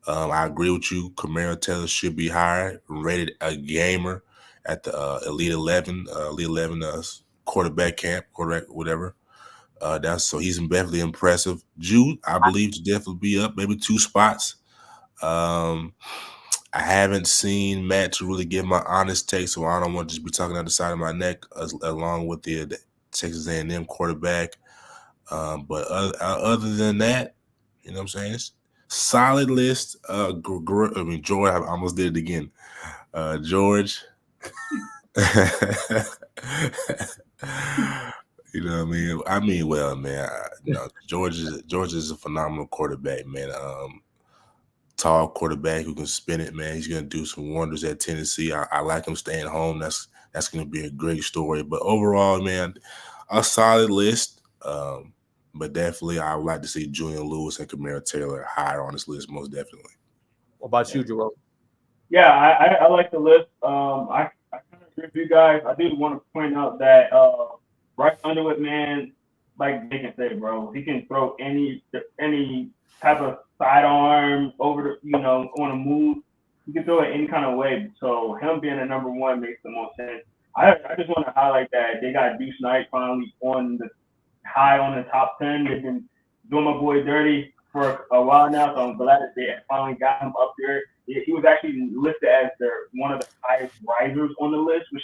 I agree with you. Kamario Taylor should be higher, rated a gamer at the Elite 11 quarterback whatever. So he's definitely impressive. Jude, I believe, to definitely be up, maybe 2 spots. I haven't seen Matt to really give my honest take, so I don't want to just be talking out the side of my neck along with the Texas A&M quarterback. But other than that, you know what I'm saying? It's solid list. George, I almost did it again. George. You know what I mean? I mean, well, man, George is a phenomenal quarterback, man. Tall quarterback who can spin it, man. He's going to do some wonders at Tennessee. I like him staying home. That's going to be a great story. But overall, man, a solid list. But definitely I would like to see Julian Lewis and Kamario Taylor higher on this list, most definitely. What about you, Jerome? Yeah, I like the list. I kind of agree with you guys. I do want to point out that Bryce Underwood, man, like they can say, bro, he can throw any type of sidearm over the, on a move. He can throw it any kind of way. So him being a number 1 makes the most sense. I just want to highlight that they got Deuce Knight finally on the high on the top 10. They've been doing my boy dirty for a while now, so I'm glad that they finally got him up there. He was actually listed as one of the highest risers on the list, which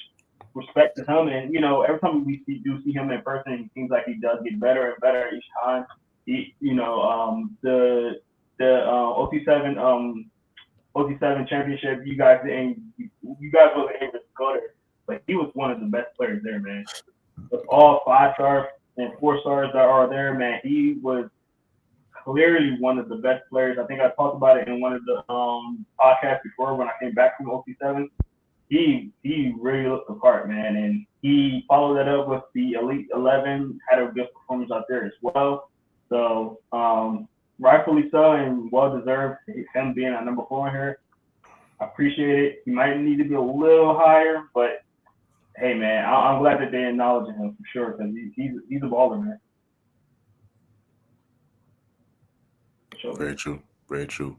respect to him. And every time we do see him in person, it seems like he does get better and better each time. The OT7 championship, you guys wasn't able to go there, but he was one of the best players there, man. With all 5 stars and 4 stars that are there, man, he was clearly one of the best players. I think I talked about it in one of the podcasts before when I came back from OT7. He really looked the part, man, and he followed that up with the Elite 11, had a good performance out there as well. So rightfully so and well deserved, him being at number 4 in here. I appreciate it. He might need to be a little higher, but hey, man, I'm glad that they acknowledge him for sure because he's a baller, man. Sure. Very true. Very true.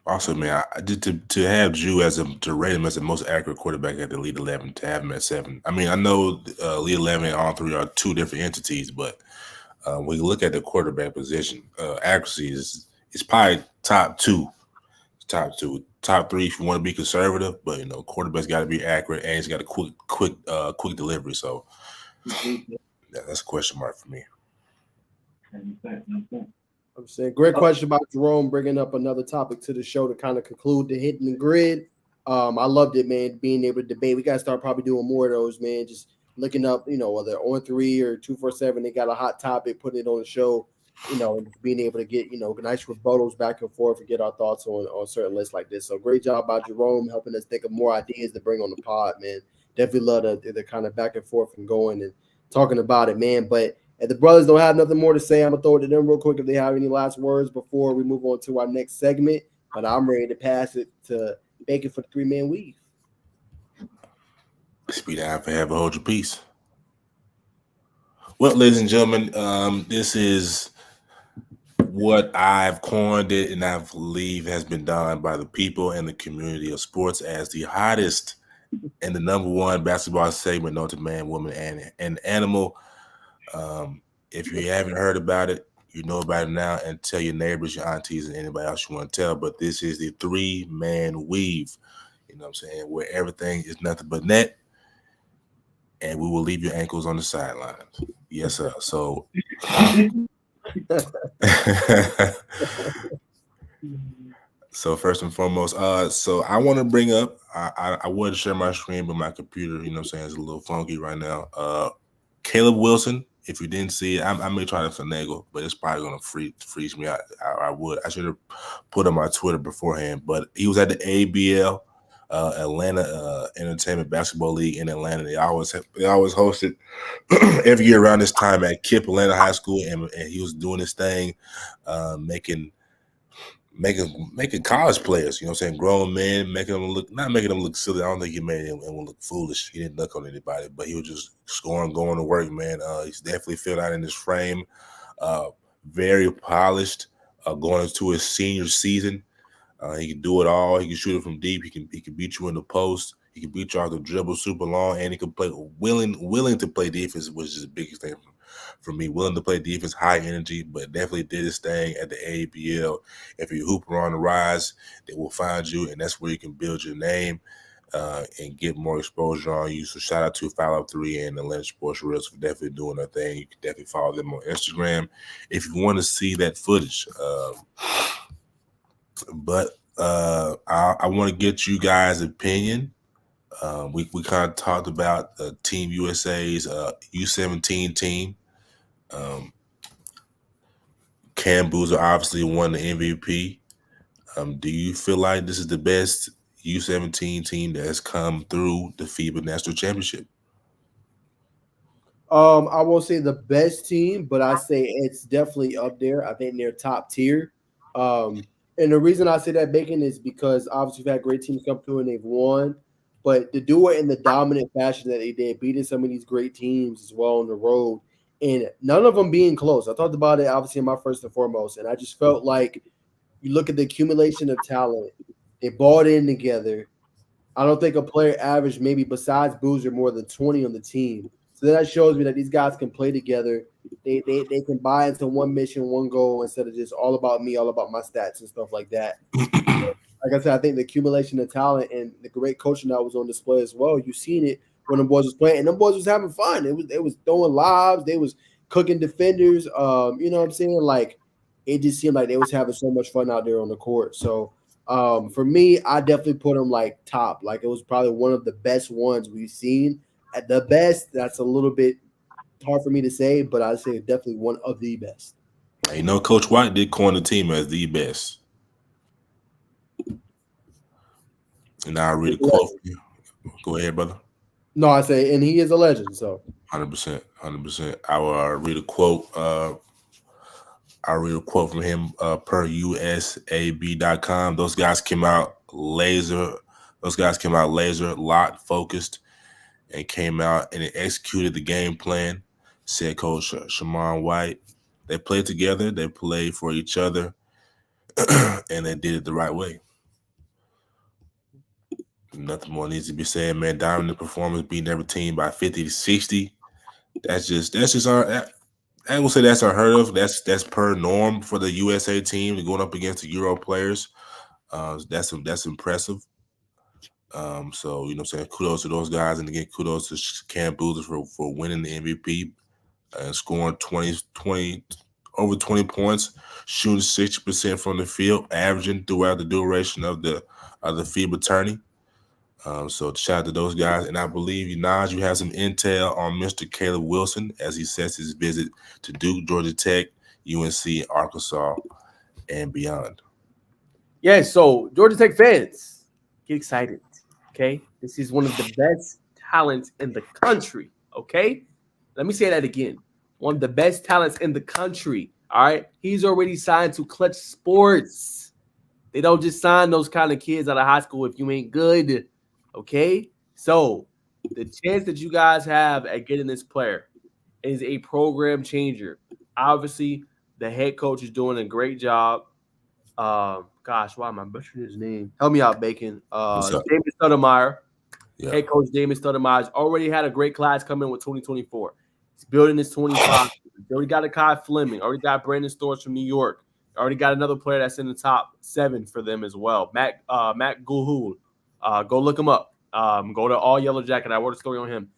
Also, man, to have Jew to rate him as the most accurate quarterback at the Elite 11, to have him at 7. I mean, I know Elite 11 and all 3 are 2 different entities, but when you look at the quarterback position, accuracy is probably top 2. Top 2. Top 3 if you want to be conservative, but quarterback's got to be accurate and he's got a quick delivery. So that's a question mark for me. I'm saying great question about Jerome bringing up another topic to the show to kind of conclude the Hitting the Grid. I loved it, man, being able to debate. We got to start probably doing more of those, man. Just looking up, whether on 3 or 247, they got a hot topic, putting it on the show, and being able to get, nice rebuttals back and forth and get our thoughts on certain lists like this. So great job by Jerome helping us think of more ideas to bring on the pod, man. Definitely love the kind of back and forth and going and talking about it, man. But if the brothers don't have nothing more to say, I'm going to throw it to them real quick if they have any last words before we move on to our next segment. But I'm ready to pass it to Bacon for the 3-man weave. Speed out for have a hold your peace. Well, ladies and gentlemen, this is what I've coined it, and I believe has been done by the people and the community of sports as the hottest and the number one basketball segment known to man, woman, and animal. If you haven't heard about it, you know about it now, and tell your neighbors, your aunties, and anybody else you want to tell. But this is the 3-man weave, you know what I'm saying, where everything is nothing but net, and we will leave your ankles on the sidelines. Yes, sir. So so first and foremost, so I want to bring up, I would share my screen, but my computer, you know what I'm saying, is a little funky right now. Caleb Wilson, if you didn't see it, I may try to finagle, but it's probably going to freeze me out. I should have put on my Twitter beforehand, but he was at the ABL, Atlanta Entertainment Basketball League in Atlanta. They always hosted every year around this time at KIPP Atlanta High School, and he was doing his thing, making college players, you know what I'm saying, grown men, not making them look silly. I don't think he made them look foolish. He didn't look on anybody, but he was just scoring, going to work, man. He's definitely filled out in his frame, very polished, going into his senior season. He can do it all. He can shoot it from deep. He can beat you in the post. He can beat you off the dribble super long, and he can play willing to play defense, which is the biggest thing for me. Willing to play defense, high energy, but definitely did his thing at the ABL. If you hooper on the rise, they will find you, and that's where you can build your name and get more exposure on you. So shout out to 503 and Atlanta Sports Reels for definitely doing their thing. You can definitely follow them on Instagram if you want to see that footage. But I want to get you guys' opinion. We kind of talked about Team USA's U17 team. Cam Boozer obviously won the MVP. Do you feel like this is the best U17 team that has come through the FIBA National Championship? I won't say the best team, but I say it's definitely up there. I think they're top tier. And the reason I say that, Bacon, is because obviously we've had great teams come through and they've won. But to do it in the dominant fashion that they did, beating some of these great teams as well on the road, and none of them being close. I talked about it obviously in my first and foremost, and I just felt like you look at the accumulation of talent, they bought in together. I don't think a player averaged maybe besides Boozer more than 20 on the team. So that shows me that these guys can play together. They can buy into one mission, one goal, instead of just all about me, all about my stats and stuff like that. Like I said, I think the accumulation of talent and the great coaching that was on display as well. You seen it when the boys was playing, and them boys was having fun. They was throwing lobs, they was cooking defenders. You know what I'm saying? Like it just seemed like they was having so much fun out there on the court. So for me, I definitely put them like top. Like it was probably one of the best ones we've seen. At the best, that's a little bit hard for me to say, but I'd say definitely one of the best. You know, Coach White did coin the team as the best. And I'll read a quote for you. Go ahead, brother. No, I say, and he is a legend, so 100%. I will read a quote. I'll read a quote from him per USAB.com. Those guys came out laser locked, focused, and came out and executed the game plan, said Coach Shamon White. They played together, they played for each other, and they did it the right way. Nothing more needs to be said, man. Dominant performance, beating every team by 50 to 60. That's just I will say that's unheard of. That's per norm for the USA team going up against the Euro players. That's impressive. So you know what I'm saying, kudos to those guys, and again, kudos to Cam Boozer for winning the MVP and scoring over 20 points, shooting 60% from the field, averaging throughout the duration of the FIBA tourney. So shout out to those guys. And I believe, Naj, you have some intel on Mr. Caleb Wilson as he sets his visit to Duke, Georgia Tech, UNC, Arkansas, and beyond. Yeah, so Georgia Tech fans, get excited, okay? This is one of the best talents in the country, okay? Let me say that again. One of the best talents in the country, all right? He's already signed to Clutch Sports. They don't just sign those kind of kids out of high school if you ain't good. Okay, so the chance that you guys have at getting this player, is a program changer. Obviously, the head coach is doing a great job. Gosh, why am I butchering his name? Help me out, Bacon. Damon Stoudemire. Yeah. Head coach Damon Stoudemire already had a great class come in with 2024. He's building his 25. They already got a Kai Fleming. Already got Brandon Storrs from New York. Already got another player that's in the top 7 for them as well. Matt Gulhul. Go look him up. Go to All Yellow Jacket. I wrote a story on him.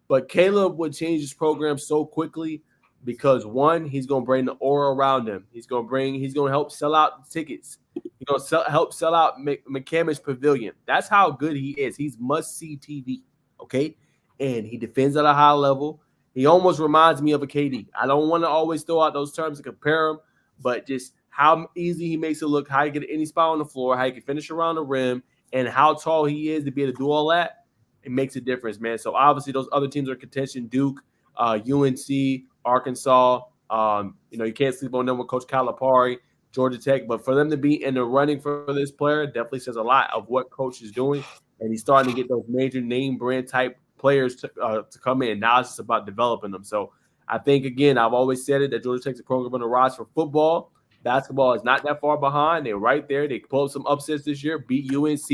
But Caleb would change his program so quickly because, one, he's going to bring the aura around him. He's going to help sell out the tickets. He's going to help sell out McCamish Pavilion. That's how good he is. He's must-see TV, okay? And he defends at a high level. He almost reminds me of a KD. I don't want to always throw out those terms and compare him, but just how easy he makes it look, how he can get any spot on the floor, how he can finish around the rim, and how tall he is to be able to do all that. It makes a difference, man. So obviously those other teams are contention: Duke, UNC, Arkansas. You can't sleep on them with Coach Calipari, Georgia Tech. But for them to be in the running for this player definitely says a lot of what Coach is doing. And he's starting to get those major name brand type players to come in. Now it's just about developing them. So I think, again, I've always said it, that Georgia Tech's a program on the rise for football. Basketball is not that far behind. They're right there. They pulled up some upsets this year, beat UNC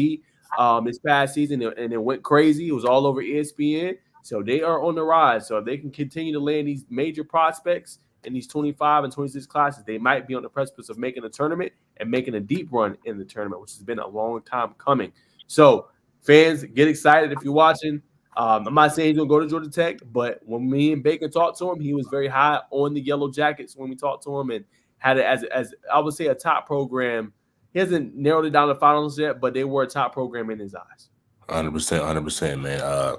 this past season, and it went crazy. It was all over ESPN. So they are on the rise. So if they can continue to land these major prospects in these 25 and 26 classes, they might be on the precipice of making a tournament and making a deep run in the tournament, which has been a long time coming. So fans, get excited if you're watching. I'm not saying he's going to go to Georgia Tech, but when me and Bacon talked to him, he was very high on the Yellow Jackets when we talked to him and had it as I would say a top program. He hasn't narrowed it down to finals yet, but they were a top program in his eyes. 100%, man.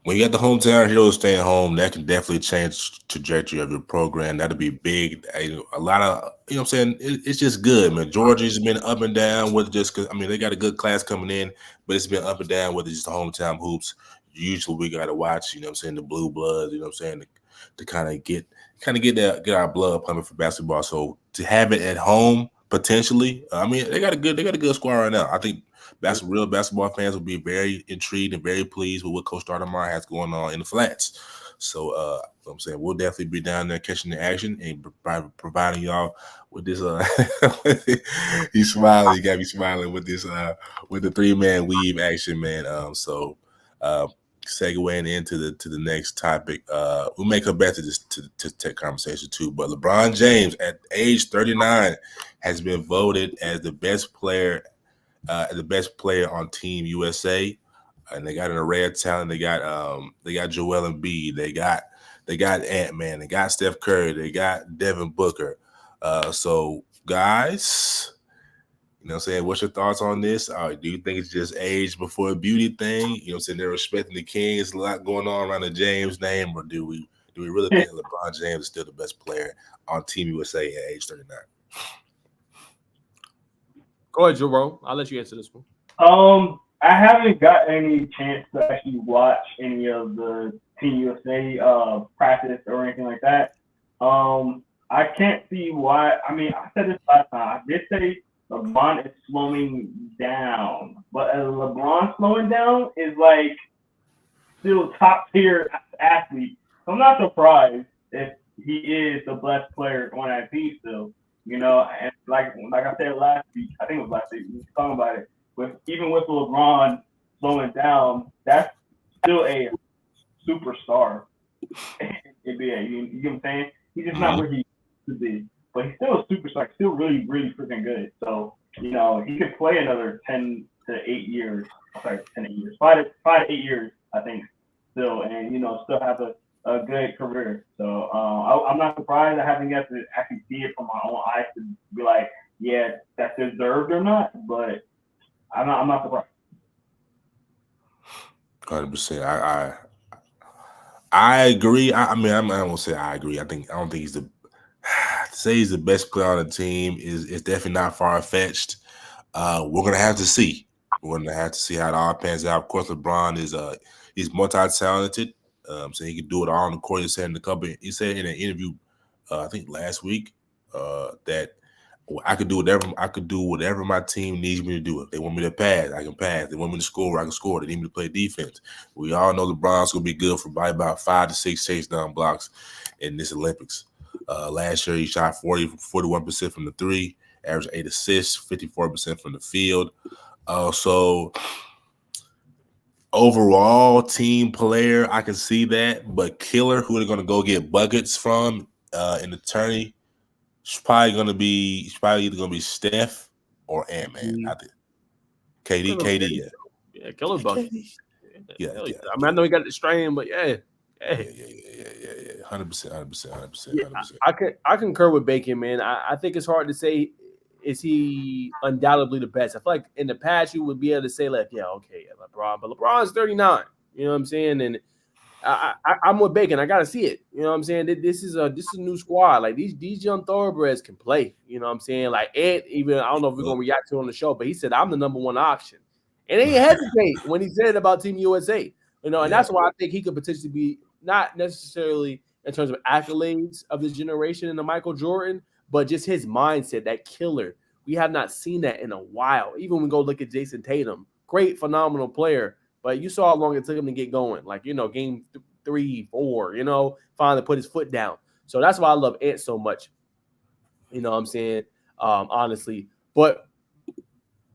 When you got the hometown heroes staying home, that can definitely change the trajectory of your program. That'll be big. A lot of, what I'm saying, it's just good, man. Georgia's been up and down with just because, they got a good class coming in, but it's been up and down with just the hometown hoops. Usually we got to watch, the blue bloods, to kind of get our blood pumping for basketball. So to have it at home potentially, they got a good squad right now. I think real basketball fans will be very intrigued and very pleased with what Coach Stoudemire has going on in the Flats. So I'm saying we'll definitely be down there catching the action and providing y'all with this. He's smiling. He got me smiling with this with the 3-man weave action, man. Segueing into the next topic, we'll make her back to this to tech conversation too. But LeBron James, at age 39, has been voted as the best player on Team USA, and they got an array of talent. They got Joel Embiid, they got Ant-Man, they got Steph Curry, they got Devin Booker. So guys, what's your thoughts on this? Do you think it's just age before beauty thing? They're respecting the king. There's a lot going on around the James name, or do we really think LeBron James is still the best player on Team USA at age 39? Go ahead, Jerome. I'll let you answer this one. I haven't got any chance to actually watch any of the Team USA practice or anything like that. I can't see why. I said this last time. I did say LeBron is slowing down, but LeBron slowing down is like still top tier athlete. So I'm not surprised if he is the best player on that team still. And like I said last week, I think it was last week, we were talking about it. Even with LeBron slowing down, that's still a superstar in NBA. You get what I'm saying? He's just not where he used to be, but he's still a superstar. Still really, really freaking good. So he could play another 10 to 8 years. Sorry, 10 to 8 years, 5 to 8 years, I think, still, and still have a good career. So I'm not surprised. I haven't got to actually see it from my own eyes to be like, yeah, that's deserved or not. But I'm not surprised. 100%. I agree. I won't say I agree. I don't think he's to say he's the best player on the team is definitely not far fetched. We're gonna have to see. We're gonna have to see how it all pans out. Of course, LeBron is he's multi-talented. So he can do it all on the court. He said in an interview, I think last week, that I could do whatever my team needs me to do. If they want me to pass, I can pass. They want me to score, I can score. They need me to play defense. We all know LeBron's gonna be good for probably about 5 to 6 chase down blocks in this Olympics. Last year he shot 41% from the three, averaged 8 assists, 54% from the field. So overall team player, I can see that, but killer who they're gonna go get buckets from in the tourney. It's probably either gonna be Steph or Ant-Man. I think KD, yeah, killer bucket. Yeah. I mean, I know he got the strain, but yeah. 100%. I concur with Bacon, man. I think it's hard to say is he undoubtedly the best. I feel like in the past you would be able to say like, yeah, okay, LeBron, but LeBron's 39. You know what I'm saying? And I'm with Bacon. I gotta see it. You know what I'm saying? This is a new squad. Like these young thoroughbreds can play. You know what I'm saying? Like Ed, even I don't know if we're gonna react to it on the show, but he said I'm the number one option, and he hesitate when he said it about Team USA. You know, and that's why I think he could potentially be not necessarily in terms of accolades of this generation in the Michael Jordan, but just his mindset, that killer. We have not seen that in a while. Even when we go look at Jason Tatum, great, phenomenal player. But you saw how long it took him to get going. Like, you know, game 3, 4, you know, finally put his foot down. So that's why I love Ant so much. You know what I'm saying? Honestly. But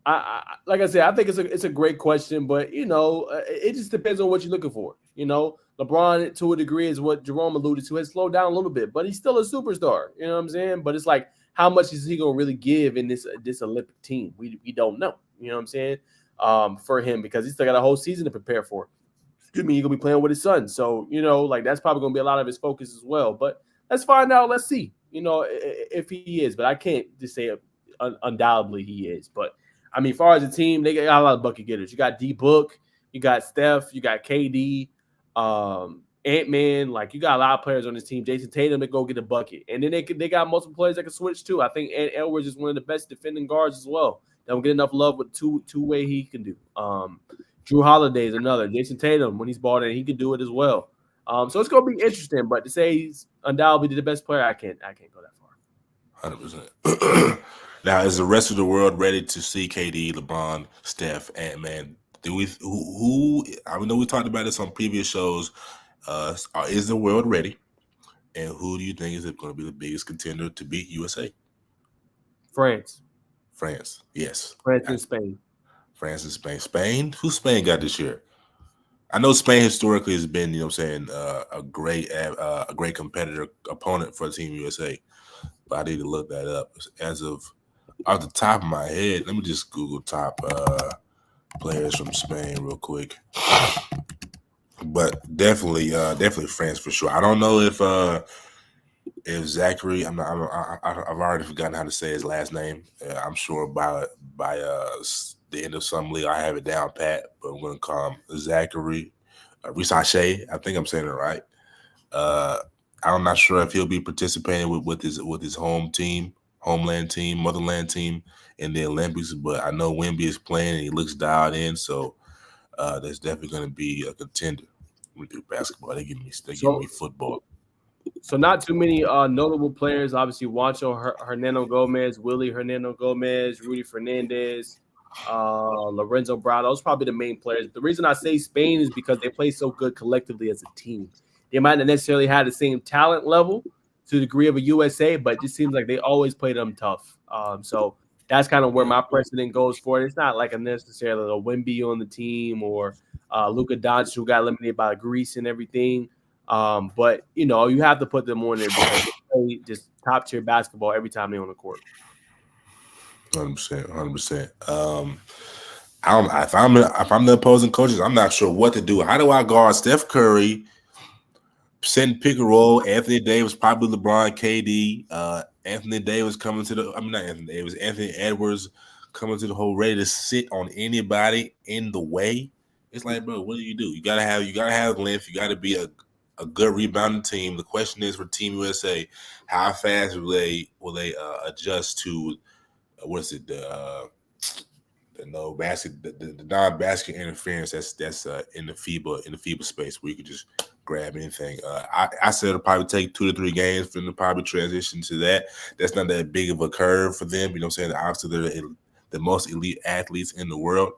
I like I said, I think it's a great question, but you know, it just depends on what you're looking for. You know, LeBron to a degree is what Jerome alluded to, has slowed down a little bit, but he's still a superstar. You know what I'm saying? But it's like, how much is he gonna really give in this Olympic team? We don't know. You know what I'm saying? For him, because he's still got a whole season to prepare for. Excuse me, he's gonna be playing with his son. So, you know, like that's probably gonna be a lot of his focus as well. But let's find out. Let's see, you know, if he is. But I can't just say undoubtedly he is. But I mean, as far as the team, they got a lot of bucket getters. You got D-Book, you got Steph, you got KD, Ant-Man. Like, you got a lot of players on this team. Jason Tatum to go get a bucket. And then they got multiple players that can switch too. I think Ant Edwards is one of the best defending guards as well. Don't get enough love with two-way he can do. Drew Holiday is another. Jason Tatum, when he's balled in, he can do it as well. So it's gonna be interesting. But to say he's undoubtedly the best player, I can't go that far. 100%. Now, is the rest of the world ready to see KD, LeBron, Steph, Ant-Man? I know we talked about this on previous shows. Is the world ready? And who do you think is going to be the biggest contender to beat USA? France, yes. France and Spain. France and Spain. Spain? Who Spain got this year? I know Spain historically has been, you know what I'm saying, a great competitor opponent for Team USA. But I need to look that up. As of off the top of my head, let me just Google top players from Spain real quick. But definitely France for sure. I don't know if Zachary, I've already forgotten how to say his last name. I'm sure by the end of some league I have it down pat, but I'm gonna call him Zachary Risache. I think I'm saying it right. I'm not sure if he'll be participating with his homeland team, motherland team in the Olympics, but I know Wemby is playing and he looks dialed in, so that's definitely going to be a contender. We do basketball. They give me football. So not too many notable players. Obviously, Juancho Hernando Gomez, Willie Hernando Gomez, Rudy Fernandez, Lorenzo Brown. Those are probably the main players. The reason I say Spain is because they play so good collectively as a team. They might not necessarily have the same talent level to the degree of a USA, but it just seems like they always play them tough. So that's kind of where my precedent goes for it. It's not like a necessarily a Wemby on the team or Luka Doncic who got eliminated by Greece and everything. But, you know, you have to put them on there because they play just top-tier basketball every time they're on the court. 100%. If I'm the opposing coaches, I'm not sure what to do. How do I guard Steph Curry, send pick and roll, Anthony Davis, probably LeBron, KD, Anthony Davis coming to Anthony Edwards coming to the hole ready to sit on anybody in the way? It's like, bro, what do? You gotta have length. You gotta be a good rebounding team. The question is for Team USA, how fast will they adjust to the no basket, the non-basket interference. That's in the FIBA space where you can just grab anything. I said it'll probably take 2 to 3 games for them to probably transition to that. That's not that big of a curve for them. You know what I'm saying? Obviously, they're the most elite athletes in the world.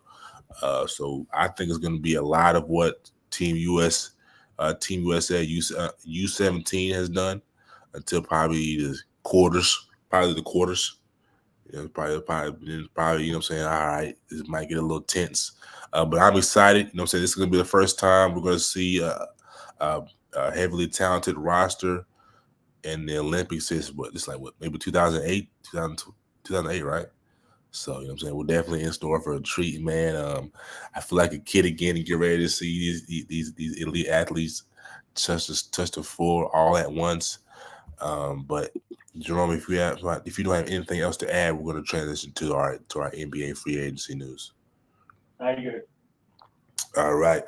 So I think it's going to be a lot of what Team USA U17 has done until probably the quarters. You know, probably, you know what I'm saying? All right, this might get a little tense. But I'm excited. You know what I'm saying? This is going to be the first time we're going to see a heavily talented roster in the Olympics since maybe 2008, 2008, right? So, you know what I'm saying? We're definitely in store for a treat, man. I feel like a kid again and get ready to see these elite athletes touch the floor all at once. But Jerome, if you don't have anything else to add, we're going to transition to our NBA free agency news. I agree. All right.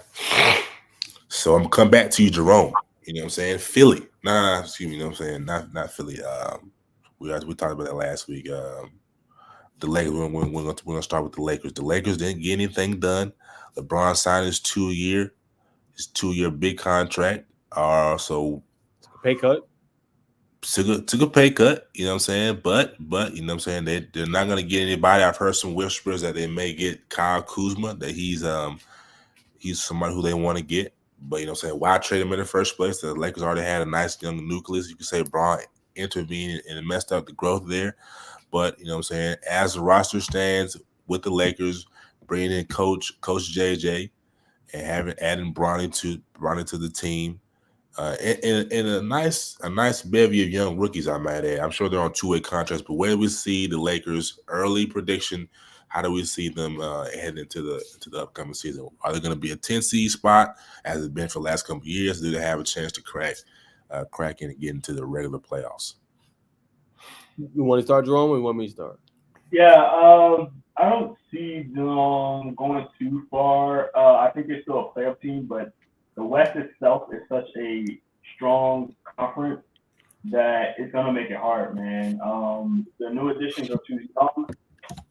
So I'm gonna come back to you, Jerome. You know what I'm saying? Philly. Excuse me. You know what I'm saying? Not Philly. We talked about that last week. The Lakers. We're gonna start with the Lakers. The Lakers didn't get anything done. LeBron signed his 2-year big contract. So Pay cut. Took a pay cut, you know what I'm saying? But you know what I'm saying? They're not gonna get anybody. I've heard some whispers that they may get Kyle Kuzma, that he's somebody who they want to get. But you know what I'm saying? Why trade him in the first place? The Lakers already had a nice young nucleus. You could say Bron intervened and messed up the growth there. But you know what I'm saying? As the roster stands with the Lakers, bringing in Coach JJ and adding Bronny to the team. And a nice bevy of young rookies, I might add. I'm sure they're on 2-way contracts, but where do we see the Lakers' early prediction? How do we see them heading into the upcoming season? Are they going to be a 10 seed spot as it's been for the last couple of years? Do they have a chance to crack in and get into the regular playoffs? You want to start, Jerome, or you want me to start? Yeah, I don't see them going too far. I think they're still a playoff team, but the West itself is such a strong conference that it's gonna make it hard, man. The new additions are too young.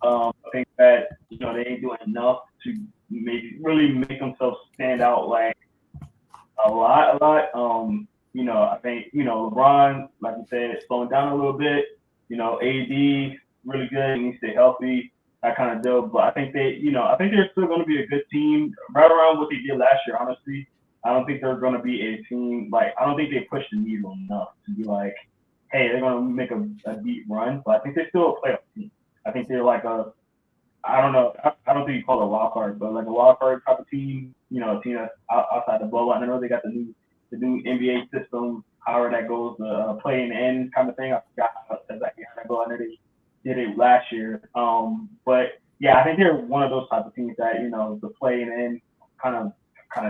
I think that they ain't doing enough to maybe really make themselves stand out like a lot. I think LeBron, like you said, is slowing down a little bit. AD really good. He needs to stay healthy. That kind of deal. But I think they're still going to be a good team, right around what they did last year. Honestly, I don't think they're going to be a team I don't think they pushed the needle enough to be like, hey, they're going to make a deep run. But I think they're still a playoff team. I think they're like I don't know. I don't think you call it a wild card, but like a wild card type of team. A team that's outside the bubble. I know they got the new NBA system, however that goes, the play in the end kind of thing. I forgot exactly how that goes. I know they did it last year. But yeah, I think they're one of those type of teams that the play in the end kind of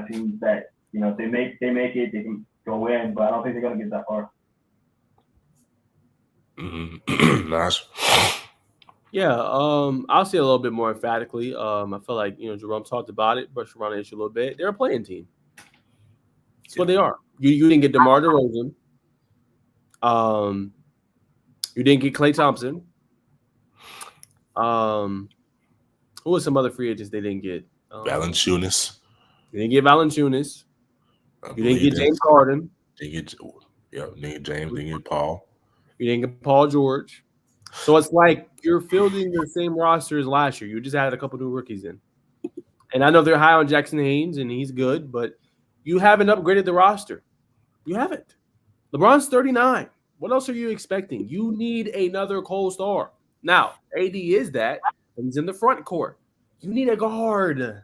teams that if they make it, they can go in. But I don't think they're gonna get that far. Mm-hmm. Nice. Yeah, I'll say a little bit more emphatically. I feel like Jerome talked about it, brushed around the issue a little bit. They're a playing team. That's what they are. You didn't get DeMar DeRozan. You didn't get Klay Thompson. Who was some other free agents they didn't get? Valanciunas. You didn't get Valanciunas. You didn't get James Harden. Didn't get James. Didn't get Paul. You didn't get Paul George. So it's like you're fielding the same roster as last year. You just added a couple new rookies in. And I know they're high on Jackson Hayes, and he's good, but you haven't upgraded the roster. You haven't. LeBron's 39. What else are you expecting? You need another Cole Star. Now, AD is that, and he's in the front court. You need a guard.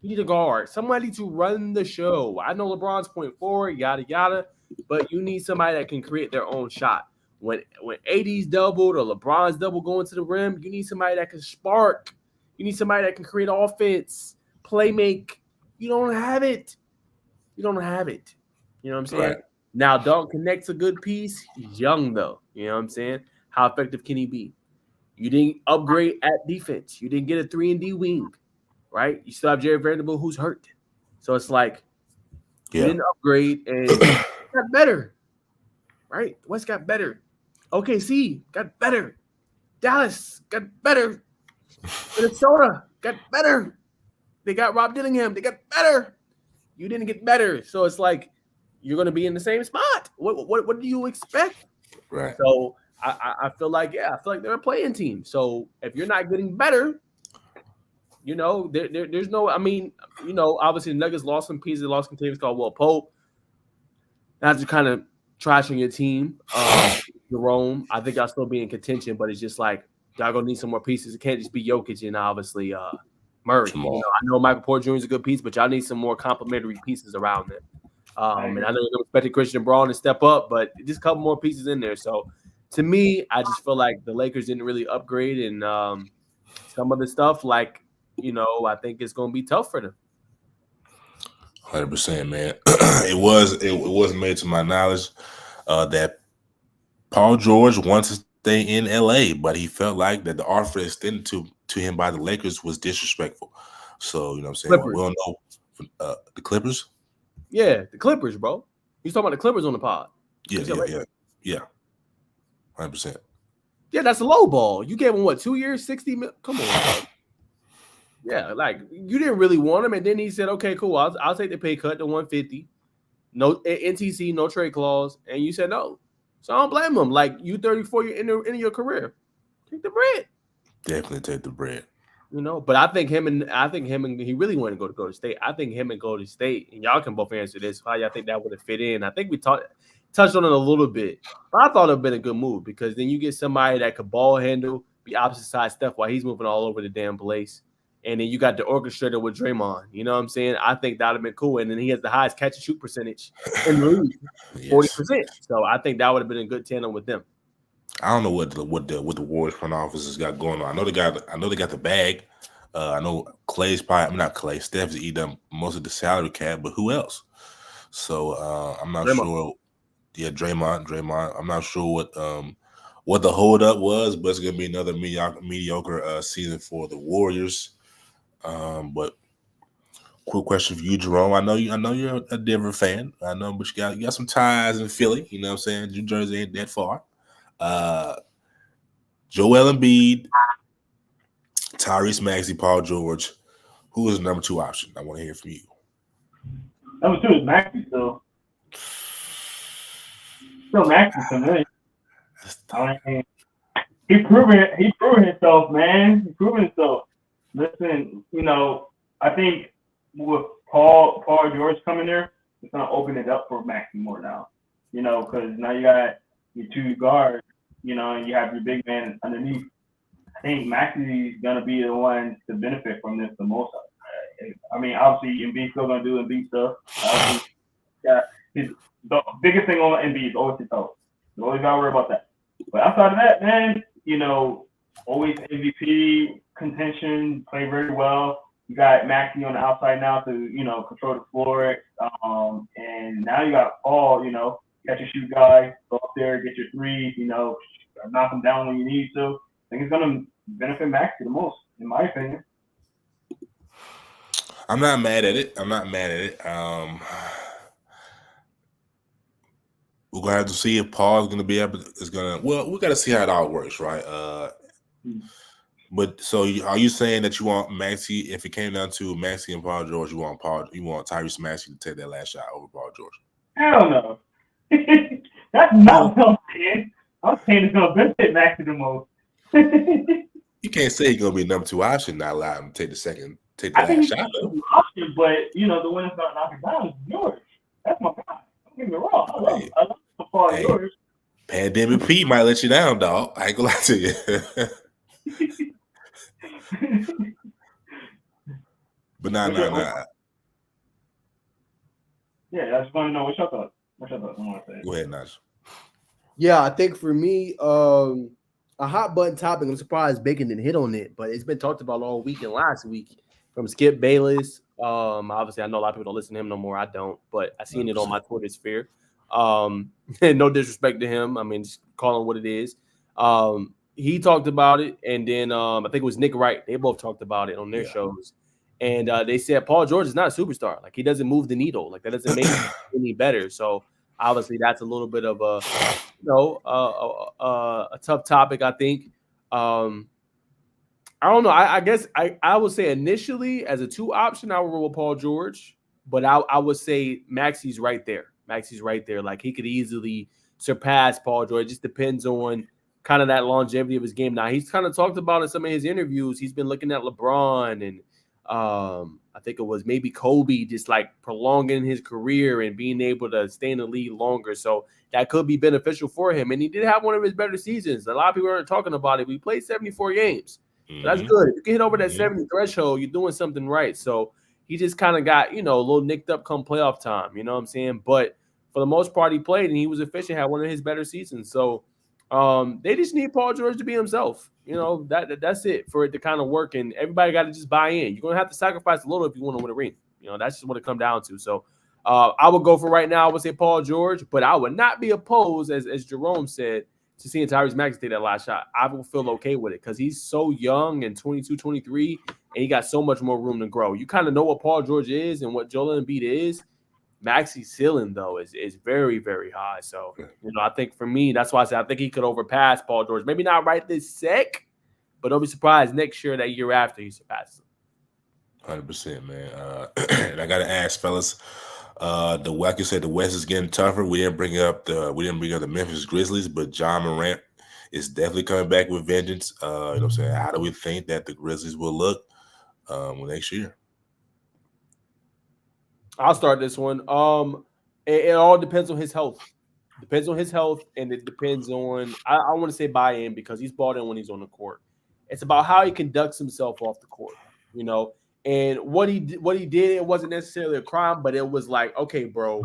You need a guard. Somebody to run the show. I know LeBron's point forward, yada, yada, but you need somebody that can create their own shot. When AD's doubled or LeBron's double going to the rim, you need somebody that can spark. You need somebody that can create offense, play make. You don't have it. You don't have it. You know what I'm saying? Right. Now, Dalton Connect's a good piece. He's young, though. You know what I'm saying? How effective can he be? You didn't upgrade at defense. You didn't get a 3-and-D wing, right? You still have Jared Vanderbilt, who's hurt. So it's like you didn't upgrade, and it got better, right? The West got better. OKC got better. Dallas got better. Minnesota got better. They got Rob Dillingham. They got better. You didn't get better. So it's like you're going to be in the same spot. What do you expect? Right. So I feel like, they're a playing team. So if you're not getting better, there's no, obviously the Nuggets lost some pieces, lost some teams called Pope. That's just kind of trashing your team. Jerome, I think I'll still be in contention, but it's just like y'all gonna need some more pieces. It can't just be Jokic and obviously Murray. I know Michael Porter Jr. is a good piece, but y'all need some more complementary pieces around it. And I know you're expecting Christian Braun to step up, but just a couple more pieces in there. So to me, I just feel like the Lakers didn't really upgrade, and some of the stuff, like, I think it's going to be tough for them. 100%, man. It wasn't made to my knowledge that Paul George wants to stay in LA, but he felt like that the offer extended to him by the Lakers was disrespectful. So, you know what I'm saying? Clippers. We don't know the Clippers. Yeah, the Clippers, bro. He's talking about the Clippers on the pod. Yeah. 100%. Yeah, that's a low ball. You gave him what, 2 years, 60 million? Come on, bro. Yeah, like you didn't really want him, and then he said, "Okay, cool, I'll take the pay cut to 150, no NTC, no trade clause," and you said no. So I don't blame him. Like, you 34, you're in your career, take the bread. Definitely take the bread. But I think him and he really wanted to go to Golden State. I think him and Golden State, and y'all can both answer this. How y'all think that would have fit in? I think we touched on it a little bit, but I thought it'd been a good move because then you get somebody that could ball handle, be opposite side Steph while he's moving all over the damn place. And then you got the orchestrator with Draymond. You know what I'm saying? I think that would have been cool. And then he has the highest catch and shoot percentage in the league, 40%. So I think that would have been a good tandem with them. I don't know what the Warriors front office has got going on. I know they got the bag. I know Steph's eating most of the salary cap, but who else? So I'm not sure. Yeah, Draymond. I'm not sure what the holdup was, but it's gonna be another mediocre season for the Warriors. But quick question for you, Jerome. I know you're a Denver fan. I know, but you got some ties in Philly. You know what I'm saying? New Jersey ain't that far. Joel Embiid, Tyrese Maxey, Paul George. Who is the number 2 option? I want to hear from you. Number 2 is Maxey still. Still Maxey to me. I mean, he proven himself, man. He proven himself. Listen, I think with Paul George coming there, it's gonna open it up for Maxey more now. Because now you got your 2 guards, and you have your big man underneath. I think Maxey's gonna be the one to benefit from this the most. I mean, obviously Embiid's still gonna do Embiid stuff. The biggest thing on Embiid is always his health. You always gotta worry about that. But outside of that, man, always MVP contention, play very well. You got Maxey on the outside now to, control the floor. And now you got Paul, catch and shoot guy, go up there, get your threes, knock them down when you need to. I think it's going to benefit Maxey the most, in my opinion. I'm not mad at it. We're going to have to see if Paul's going to be able to, we got to see how it all works, right? But so are you saying that you want Maxey, if it came down to Maxey and Paul George, you want Tyrese Maxey to take that last shot over Paul George? Hell no. That's not what I'm saying. I'm saying it's going to benefit Maxey the most. You can't say he's going to be number 2 option, not allow him to take the last shot. Option, but, the one that's not knocking down is yours. That's my guy. Don't get me wrong. I love Paul George. Pandemic Pete might let you down, dog. I ain't going to lie to you. But nah. Yeah, I just want to know what y'all thought. Go ahead, Naj. Yeah, I think for me, a hot button topic. I'm surprised Bacon didn't hit on it, but it's been talked about all week and last week from Skip Bayless. Obviously, I know a lot of people don't listen to him no more. I don't, but I seen it on my Twitter sphere. No disrespect to him. I mean, just call him what it is. He talked about it, and then I think it was Nick Wright. They both talked about it on their shows. And they said Paul George is not a superstar. Like, he doesn't move the needle. Like, that doesn't make him any better. So obviously that's a little bit of a tough topic, I think. I don't know. I guess I would say initially as a 2 option, I would roll with Paul George, but I would say Maxey's right there. Maxey's right there. Like he could easily surpass Paul George. It just depends on kind of that longevity of his game. Now he's kind of talked about in some of his interviews. He's been looking at LeBron and I think it was maybe Kobe, just like prolonging his career and being able to stay in the league longer. So that could be beneficial for him. And he did have one of his better seasons. A lot of people aren't talking about it. We played 74 games. So that's good. If you can hit over that 70 threshold, you're doing something right. So he just kind of got, a little nicked up come playoff time. You know what I'm saying? But for the most part, he played and he was efficient, had one of his better seasons. So they just need Paul George to be himself. That's it for it to kind of work. And everybody got to just buy in. You're going to have to sacrifice a little if you want to win a ring. That's just what it comes down to. So I would go for right now, I would say Paul George, but I would not be opposed, as Jerome said, to seeing Tyrese Maxey take that last shot. I will feel okay with it because he's so young and 22, 23, and he got so much more room to grow. You kind of know what Paul George is and what Joel Embiid is. Maxey's ceiling, though, is very, very high. So, I think for me, that's why I said I think he could overpass Paul George. Maybe not right this sec, but don't be surprised next year, that year after, he surpasses him. 100%, man. And I got to ask, fellas, like you said, the West is getting tougher. We didn't bring up the Memphis Grizzlies, but Ja Morant is definitely coming back with vengeance. You know what I'm saying? How do we think that the Grizzlies will look next year? I'll start this one. It all depends on his health. Depends on his health, and it depends on I want to say buy-in because he's bought in when he's on the court. It's about how he conducts himself off the court, And what he did, it wasn't necessarily a crime, but it was like, okay, bro,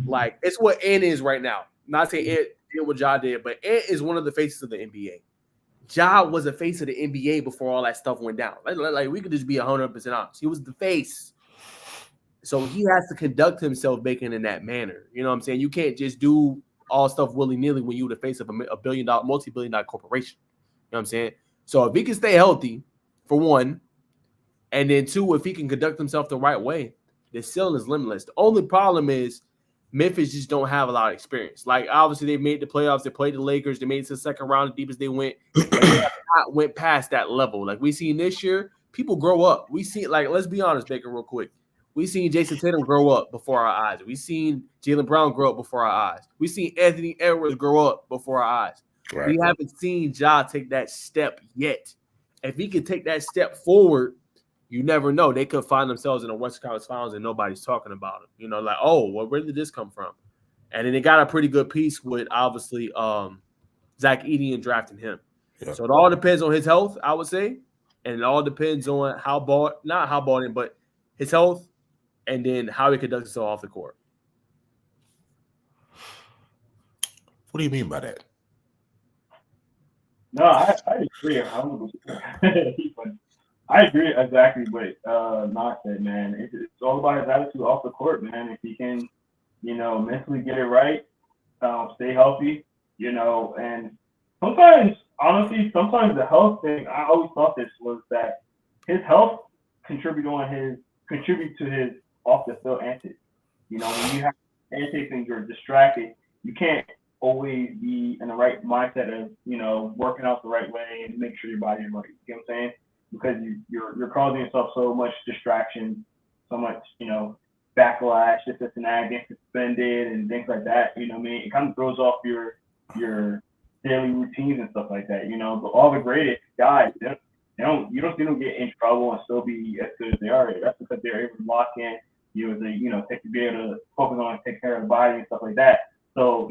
like it's what Ant is right now. Not saying Ant did what Ja did, but Ant is one of the faces of the NBA. Ja was a face of the NBA before all that stuff went down. Like we could just be 100% honest. He was the face. So he has to conduct himself making in that manner. You know what I'm saying? You can't just do all stuff willy-nilly when you're the face of a billion-dollar, multi-billion-dollar corporation. You know what I'm saying? So if he can stay healthy, for one, and then two, if he can conduct himself the right way, the ceiling is limitless. The only problem is Memphis just don't have a lot of experience. Like, obviously, they made the playoffs. They played the Lakers. They made it to the second round, the deepest they went. They went past that level. Like, we seen this year, people grow up. We see, like, let's be honest, Baker, real quick. We seen Jason Tatum grow up before our eyes. We seen Jaylen Brown grow up before our eyes. We seen Anthony Edwards grow up before our eyes. Right. We haven't seen Ja take that step yet. If he could take that step forward, you never know. They could find themselves in the Western Conference Finals and nobody's talking about it. Like, oh, well, where did this come from? And then they got a pretty good piece with, obviously, Zach Edey drafting him. Yeah. So it all depends on his health, I would say. And it all depends on not how bought in, but his health and then how he conducts himself off the court. What do you mean by that? No, I agree. I agree exactly what Knox said, man. It's all about his attitude off the court, man. If he can, mentally get it right, stay healthy, and sometimes, honestly, the health thing, I always thought this was that his health contribute to his off the field antics. When you have antics and you're distracted, you can't always be in the right mindset of, working out the right way and make sure your body is right. You know what I'm saying? Because you're causing yourself so much distraction, so much, backlash, this and that, getting suspended and things like that. You know what I mean? It kind of throws off your daily routines and stuff like that. But all the greatest guys, you don't see them get in trouble and still be as good as they are. That's because they're able to lock in. Be able to focus on take care of the body and stuff like that. So,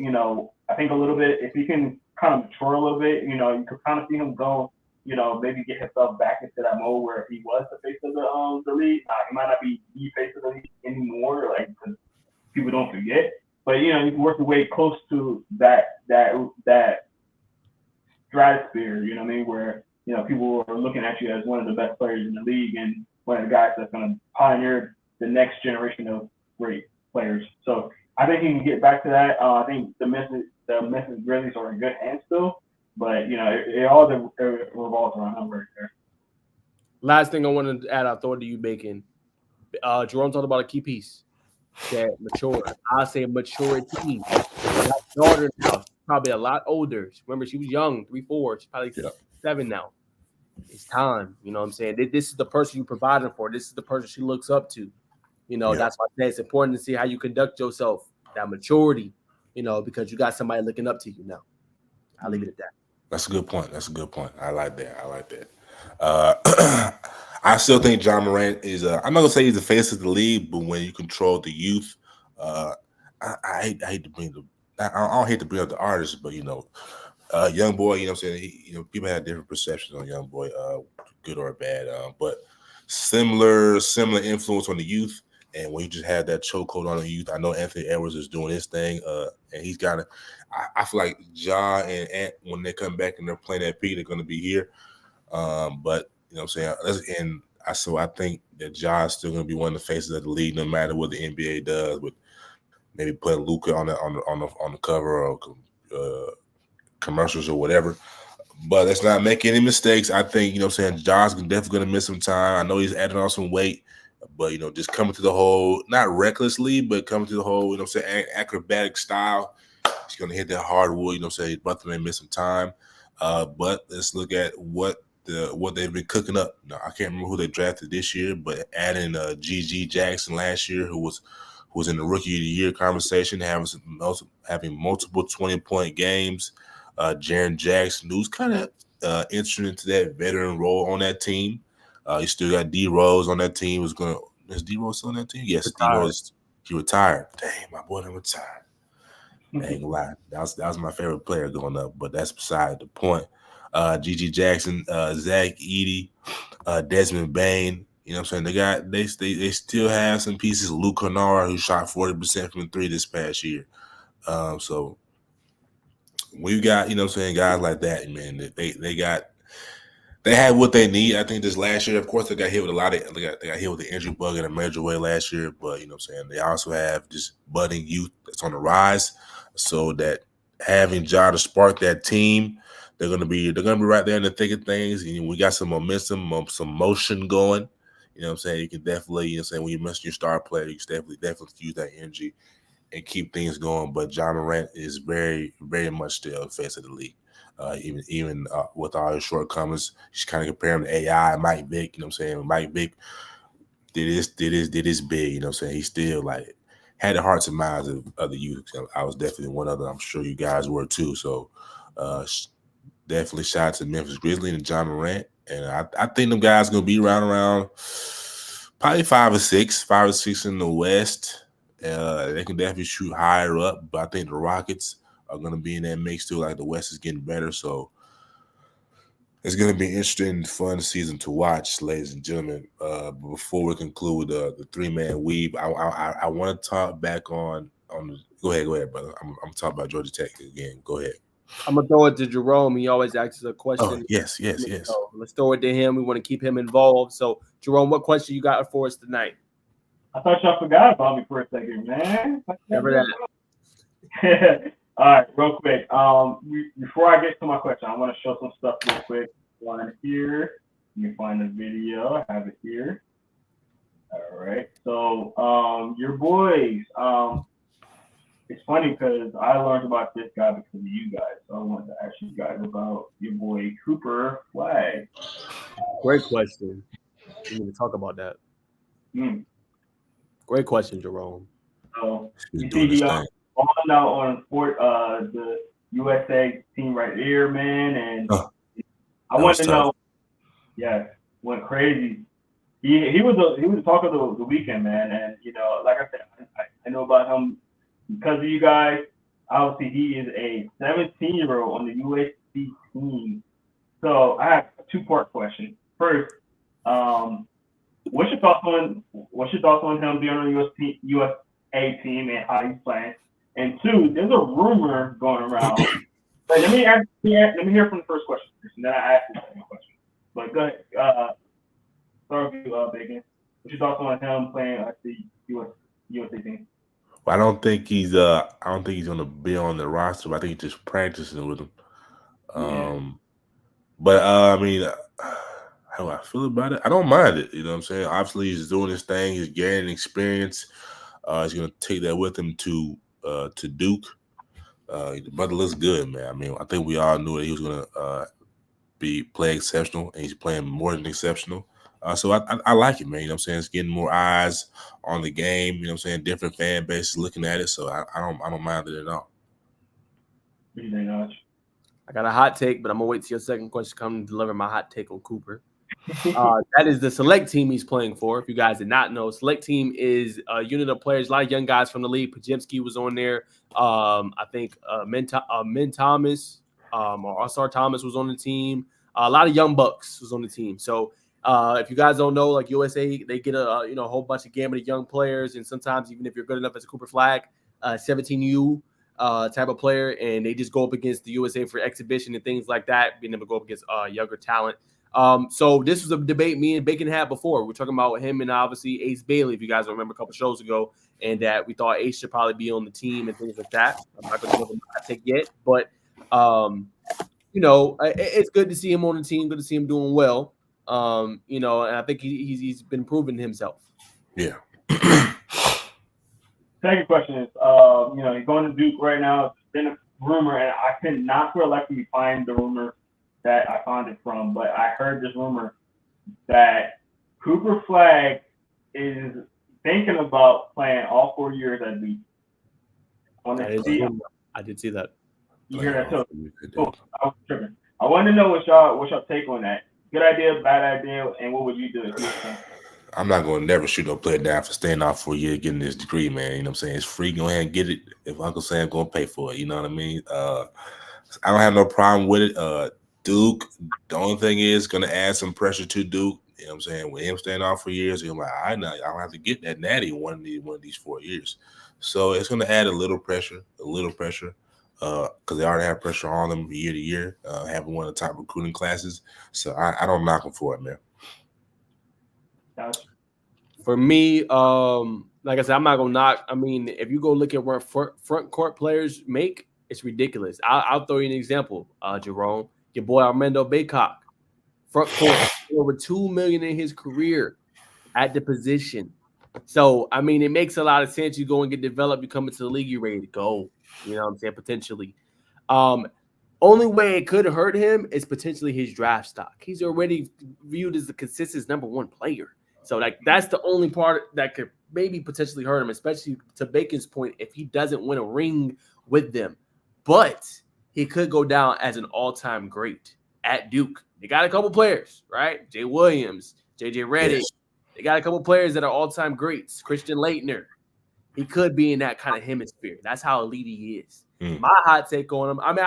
I think a little bit, if he can kind of mature a little bit, you could kind of see him go, maybe get himself back into that mode where he was the face of the league. He might not be the face of the league anymore, like, because people don't forget. But, you can work your way close to that stratosphere, you know what I mean, where, people are looking at you as one of the best players in the league and one of the guys that's going to pioneer the next generation of great players. So I think he can get back to that. I think the Memphis Grizzlies are in good hands still, but it all revolves around him right there. Last thing I wanted to add, I'll throw it to you, Bacon. Jerome talked about a key piece that mature. I say maturity. My daughter now, probably a lot older. Remember, she was young, 3, 4. She's probably 7 now. It's time. You know what I'm saying? This is the person you providing for. This is the person she looks up to. You know, that's why I say it's important to see how you conduct yourself, that maturity, you know, because you got somebody looking up to you now. I'll leave it at that. That's a good point. I like that. I still think John Morant is. I'm not gonna say he's the face of the league, but when you control the youth, I hate to bring I don't hate to bring up the artists, but young boy, you know what I'm saying? People have different perceptions on young boy, good or bad, but similar influence on the youth. And when you just have that chokehold on the youth, I know Anthony Edwards is doing his thing, and he's got to. I feel like Ja and Ant, when they come back and they're playing at peak, they're going to be here. But you know what I'm saying? So I think that Ja is still going to be one of the faces of the league, no matter what the NBA does. With maybe putting Luka on the cover or commercials or whatever. But let's not make any mistakes. I think, you know what I'm saying, Ja's definitely going to miss some time. I know he's adding on some weight, but, just coming to the whole, not recklessly, but coming to the whole, you know what I'm saying, acrobatic style. He's going to hit that hardwood, you know what I'm saying. Butler may miss some time. But let's look at what they've been cooking up. Now, I can't remember who they drafted this year, but adding G.G. Jackson last year, who was in the Rookie of the Year conversation, having multiple 20-point games. Jaren Jackson, who's kind of entering into that veteran role on that team. You still got D Rose on that team. Is D Rose still on that team? Yes, D Rose. He retired. Dang, my boy done retired. I ain't gonna lie. That was my favorite player going up, but that's beside the point. G.G. Jackson, Zach Edey, Desmond Bain. You know what I'm saying? They still have some pieces. Luke Kennard, who shot 40% from 3 this past year. So we've got, you know what I'm saying, guys like that, man. They had what they need. I think this last year, of course, they got hit with they got hit with the injury bug in a major way last year, but you know what I'm saying, they also have this budding youth that's on the rise. So that having Ja to spark that team, they're gonna be right there in the thick of things. And we got some momentum, some motion going. You know what I'm saying? You can definitely, you know what I'm saying, when you mention your star player, you can definitely use that energy and keep things going. But Ja Morant is very, very much still the face of the league. Even with all his shortcomings, he's kind of comparing to AI, Mike Vick. You know what I'm saying? Mike Vick did his big. You know what I'm saying? He still had the hearts and minds of the youth. I was definitely one of them. I'm sure you guys were too. So definitely shout out to Memphis Grizzlies and Ja Morant. And I think them guys gonna be around probably 5 or 6 in the West. They can definitely shoot higher up, but I think the Rockets are going to be in that mix too. Like the West is getting better, so it's going to be interesting, fun season to watch, ladies and gentlemen. Before we conclude the 3-man weave, I want to talk back on the. Go ahead, brother. I'm talking about Georgia Tech again. Go ahead. I'm gonna throw it to Jerome. He always asks us a question. Oh, yes. So let's throw it to him. We want to keep him involved. So, Jerome, what question you got for us tonight? I thought y'all forgot about me for a second, man. Never that. All right, real quick. Before I get to my question, I want to show some stuff real quick. One here. Let me find the video. I have it here. All right. So, your boys. It's funny because I learned about this guy because of you guys. So I wanted to ask you guys about your boy Cooper Flagg. Great question. We need to talk about that. Great question, Jerome. So you see he on the USA team right here, man, and I want to know. Yes, went crazy. He was the talk of the weekend, man, and like I said, I know about him because of you guys. Obviously, he is a 17-year-old on the USC team. So I have a 2-part question. First, what's your thoughts on him being on the USA team and how he's playing? And 2, there's a rumor going around. But let me hear from the first question first, and then I ask the second question. But go ahead. Start with you, Bacon. What's your thoughts on him playing at the USA team? I don't think he's gonna be on the roster. But I think he's just practicing with him. But I mean, how do I feel about it? I don't mind it. You know what I'm saying? Obviously, he's doing his thing. He's gaining experience. He's gonna take that with him to Duke. The brother looks good, man. I mean, I think we all knew that he was gonna play exceptional, and he's playing more than exceptional. So I like it, man. You know what I'm saying? It's getting more eyes on the game. You know what I'm saying? Different fan bases looking at it. So I don't mind it at all. I got a hot take, but I'm gonna wait till your second question to come and deliver my hot take on Cooper. That is the select team he's playing for. If you guys did not know, select team is a unit of players, a lot of young guys from the league. Pajemski was on there. I think Min Thomas or Asar Thomas was on the team. A lot of young bucks was on the team. So if you guys don't know, like USA, they get a whole bunch of gamut of young players, and sometimes even if you're good enough as a Cooper Flag, 17U type of player, and they just go up against the USA for exhibition and things like that, being able to go up against younger talent. So this was a debate me and Bacon had before. We're talking about him and obviously Ace Bailey, if you guys remember a couple shows ago, and that we thought Ace should probably be on the team and things like that. I'm not going to give him a take yet, but it's good to see him on the team. Good to see him doing well. And I think he's been proving himself. Yeah. Second question is, he's going to Duke right now. It's been a rumor, and I could not for let me find the rumor that I found it from, but I heard this rumor that Cooper Flag is thinking about playing all 4 years at Duke. I did see that. You hear that too? Cool. I was tripping. I want to know what y'all take on that. Good idea, bad idea, and what would you do if you were I'm not going to never shoot no player down for staying out for a year getting this degree, man. You know what I'm saying? It's free. Go ahead and get it if Uncle Sam going to pay for it. You know what I mean? I don't have no problem with it. Duke, the only thing is going to add some pressure to Duke. You know what I'm saying? With him staying out for years, I'm like, I don't have to get that natty one of these 4 years. So it's going to add a little pressure, because they already have pressure on them year to year, having one of the top recruiting classes. So I don't knock them for it, man. For me, like I said, I'm not gonna knock. I mean, if you go look at where front court players make, it's ridiculous. I'll throw you an example, Jerome. Your boy Armando Baycock, front court, over $2 million in his career at the position. So I mean, it makes a lot of sense. You go and get developed, you come into the league, you're ready to go. You know what I'm saying? Potentially. Only way it could hurt him is potentially his draft stock. He's already viewed as the consistent number one player. So that's the only part that could maybe potentially hurt him, especially to Bacon's point, if he doesn't win a ring with them. But he could go down as an all-time great at Duke. They got a couple players, right? Jay Williams, JJ Redick. Yes. They got a couple players that are all-time greats. Christian Laettner. He could be in that kind of hemisphere. That's how elite he is. My hot take on him, I mean,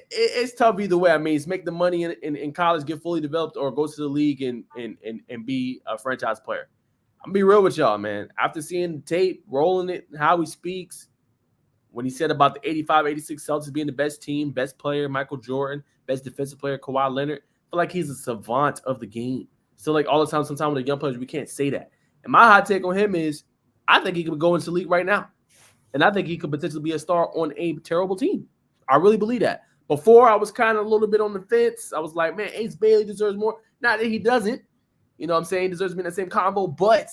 it's tough either way. I mean, it's make the money in college, get fully developed, or go to the league and be a franchise player. I'm gonna be real with y'all, man. After seeing the tape, rolling it, how he speaks, when he said about the 85-86 Celtics being the best team, best player, Michael Jordan, best defensive player, Kawhi Leonard, I feel like he's a savant of the game. So like all the time, sometimes with the young players, we can't say that. And my hot take on him is, I think he could go into the league right now. And I think he could potentially be a star on a terrible team. I really believe that. Before, I was kind of a little bit on the fence. I was like, man, Ace Bailey deserves more. Not that he doesn't. You know what I'm saying? He deserves to be in the same combo, but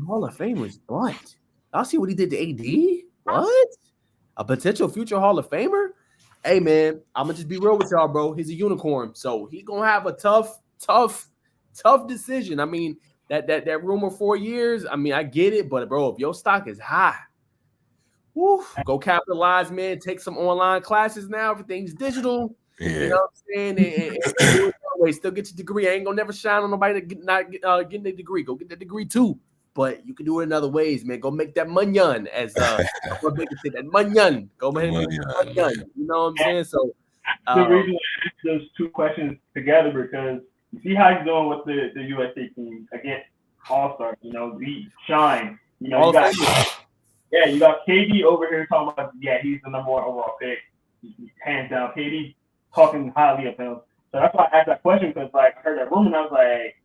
Hall of Famers, what? Y'all see what he did to AD? What? A potential future Hall of Famer? Hey, man, I'm going to just be real with y'all, bro. He's a unicorn. So he's going to have a tough decision. I mean, that rumor 4 years, I mean, I get it, but, bro, if your stock is high, woo, go capitalize, man. Take some online classes now. Everything's digital. Yeah. You know what I'm saying? And do it that way. Still get your degree. I ain't gonna never shine on nobody not getting a degree. Go get that degree too. But you can do it in other ways, man. Go make that munyan, as what Baker said. That munyan. Go ahead and make that munyan. You know what I'm saying? So the reason I asked those two questions together because you see how he's doing with the USA team against All-Stars. You know, the shine. You know, you got KD over here talking about, he's the number one overall pick. Hands down. KD talking highly of him. So that's why I asked that question, because like I heard that rumor and I was like,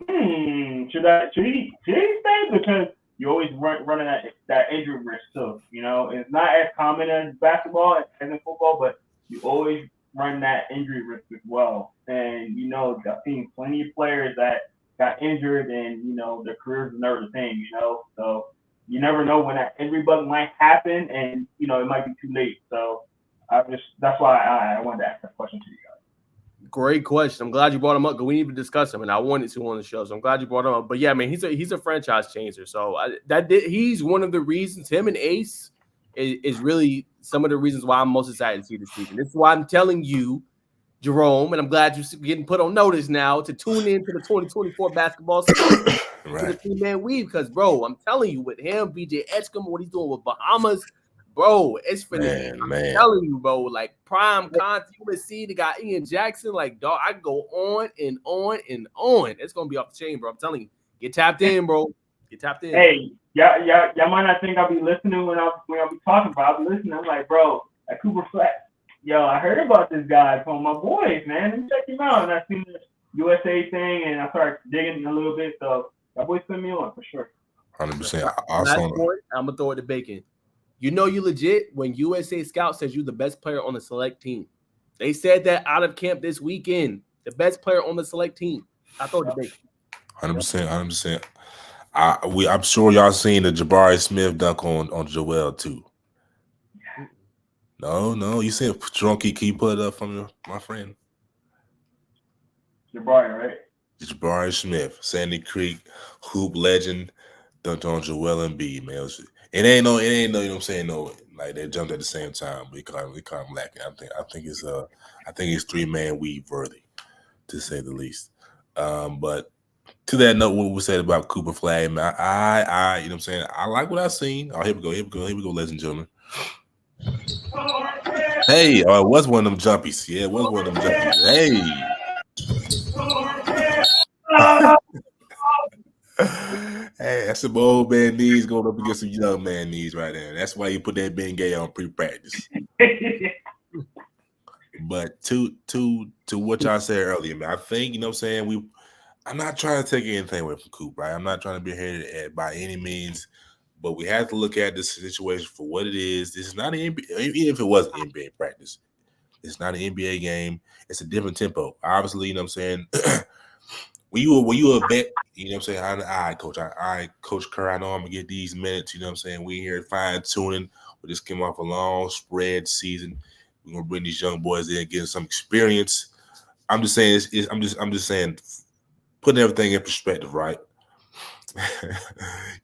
should he stay? Because you always running that injury risk too. You know, it's not as common as basketball as in football, but you always run that injury risk as well. And you know, I've seen plenty of players that got injured and you know their careers are never the same. You know, so you never know when that injury bug might happen, and you know it might be too late. So that's why I wanted to ask that question to you guys. Great question. I'm glad you brought him up because we need to discuss him, and I wanted to on the show. So I'm glad you brought him up. But yeah, man, he's a franchise changer. So he's one of the reasons. Him and Ace is really some of the reasons why I'm most excited to see this season. This is why I'm telling you, Jerome, and I'm glad you're getting put on notice now to tune in to the 2024 basketball season. Right. To the three-man weave, because bro, I'm telling you, with him, BJ Edgecombe, what he's doing with Bahamas, bro, it's finna. I'm telling you, bro, like prime content. USC, they got Ian Jackson, like dog. I can go on and on and on. It's gonna be off the chain, bro. I'm telling you, get tapped in, bro. Get tapped in. Hey, y'all might not think I'll be listening when I'll be talking, but I'll be listening. I'm like, bro, at Cooper Flex, yo, I heard about this guy from my boys, man. Let me check him out. And I seen the USA thing, and I started digging a little bit. So that boy sent me on for sure. 100%. I'm gonna throw it to Bacon. You know you legit when USA Scout says you're the best player on the select team. They said that out of camp this weekend. The best player on the select team. I throw it to Bacon. 100%. I'm sure y'all seen the Jabari Smith dunk on Joel too. No, you said Drunky. Can you put it up for me, my friend? Jabari, right? Jabari Smith, Sandy Creek, hoop legend, dunked on Joel Embiid, man. It ain't no, you know what I'm saying? No, like they jumped at the same time, but it kind of lacking. I think it's three-man weave worthy, to say the least. But to that note, what we said about Cooper Flag, man, I you know what I'm saying? I like what I've seen. Oh, here we go, ladies and gentlemen. Hey, it was one of them jumpies. Yeah, it was one of them jumpies. Hey. Hey, that's some old man knees going up against some young man knees right there. That's why you put that Ben Gay on pre-practice. But to what y'all said earlier, man, I think, you know what I'm saying, I'm not trying to take anything away from Coop, right? I'm not trying to be hated by any means, but we have to look at this situation for what it is. This is not an NBA, even if it was an NBA practice. It's not an NBA game. It's a different tempo. Obviously, you know what I'm saying, when you a vet, you know what I'm saying, all right, coach, Coach Kerr, I know I'm gonna get these minutes, you know what I'm saying? We here fine-tuning. We just came off a long spread season. We're gonna bring these young boys in, get some experience. I'm just saying, I'm just saying, putting everything in perspective, right?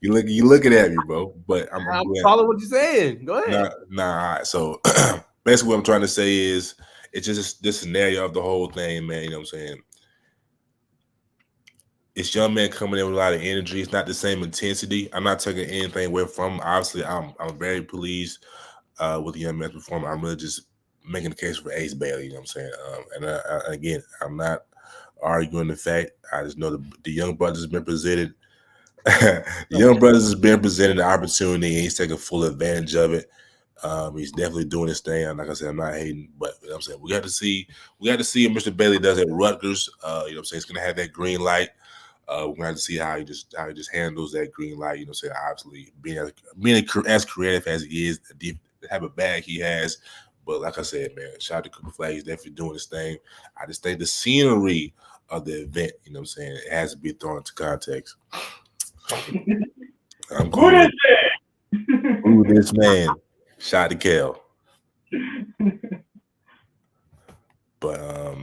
you looking at me, bro. But I'm following what you're saying. Go ahead. All right. So basically, what I'm trying to say is, it's just this scenario of the whole thing, man. You know what I'm saying? It's young man coming in with a lot of energy. It's not the same intensity. I'm not taking anything away from him. Obviously, I'm very pleased with the young man's performance. I'm really just making the case for Ace Bailey. You know what I'm saying? Again, I'm not arguing the fact. I just know the young brothers have been presented. The young brothers has been presented the opportunity, and he's taking full advantage of it. He's definitely doing his thing. Like I said, I'm not hating, but you know what I'm saying, we got to see what Mr. Bailey does at Rutgers. You know what I'm saying? He's gonna have that green light. We're gonna have to see how he just handles that green light. You know what I'm saying? Obviously, being as creative as he is, the type of bag he has. But like I said, man, shout out to Cooper Flag. He's definitely doing his thing. I just think the scenery of the event, you know what I'm saying, it has to be thrown into context. I'm cool. Who this man? Shout out to Kel. But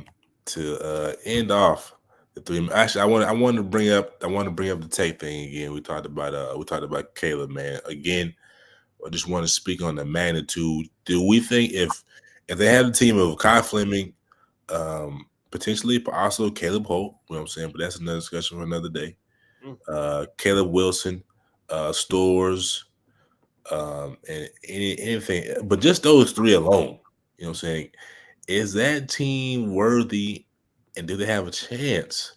to end off the three, actually, I want to bring up the tape thing again. We talked about Caleb, man. Again, I just want to speak on the magnitude. Do we think if they had a team of Kai Fleming, potentially, but also Caleb Holt, you know what I'm saying? But that's another discussion for another day. Caleb Wilson, Stores, and anything, but just those three alone, you know what I'm saying? Is that team worthy, and do they have a chance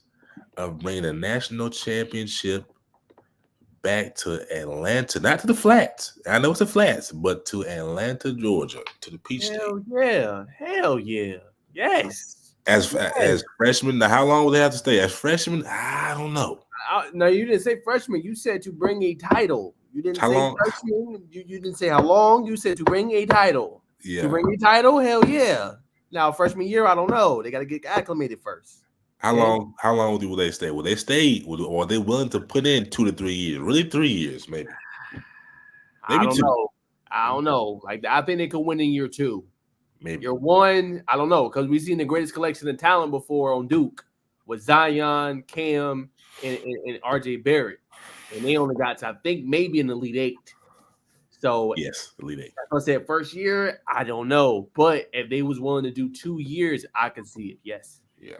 of bringing a national championship back to Atlanta, not to the Flats? I know it's the Flats, but to Atlanta, Georgia, to the Peach State. Hell yeah, yes. As freshmen, now how long will they have to stay? As freshmen, I don't know. No, you didn't say freshman. You said to bring a title. You didn't say long? freshman. You didn't say how long. You said to bring a title. Yeah. To bring a title, hell yeah. Now freshman year, I don't know. They got to get acclimated first. How long will they stay? Will they stay? Or are they willing to put in 2 to 3 years? Really 3 years, maybe. I don't know. Like I think they could win in year 2. Maybe. Year one, I don't know, because we've seen the greatest collection of talent before on Duke with Zion, Cam, and RJ Barrett. And they only got to, I think, maybe an Elite Eight. So yes, Elite Eight. I said first year, I don't know. But if they was willing to do 2 years, I could see it, yes. Yeah.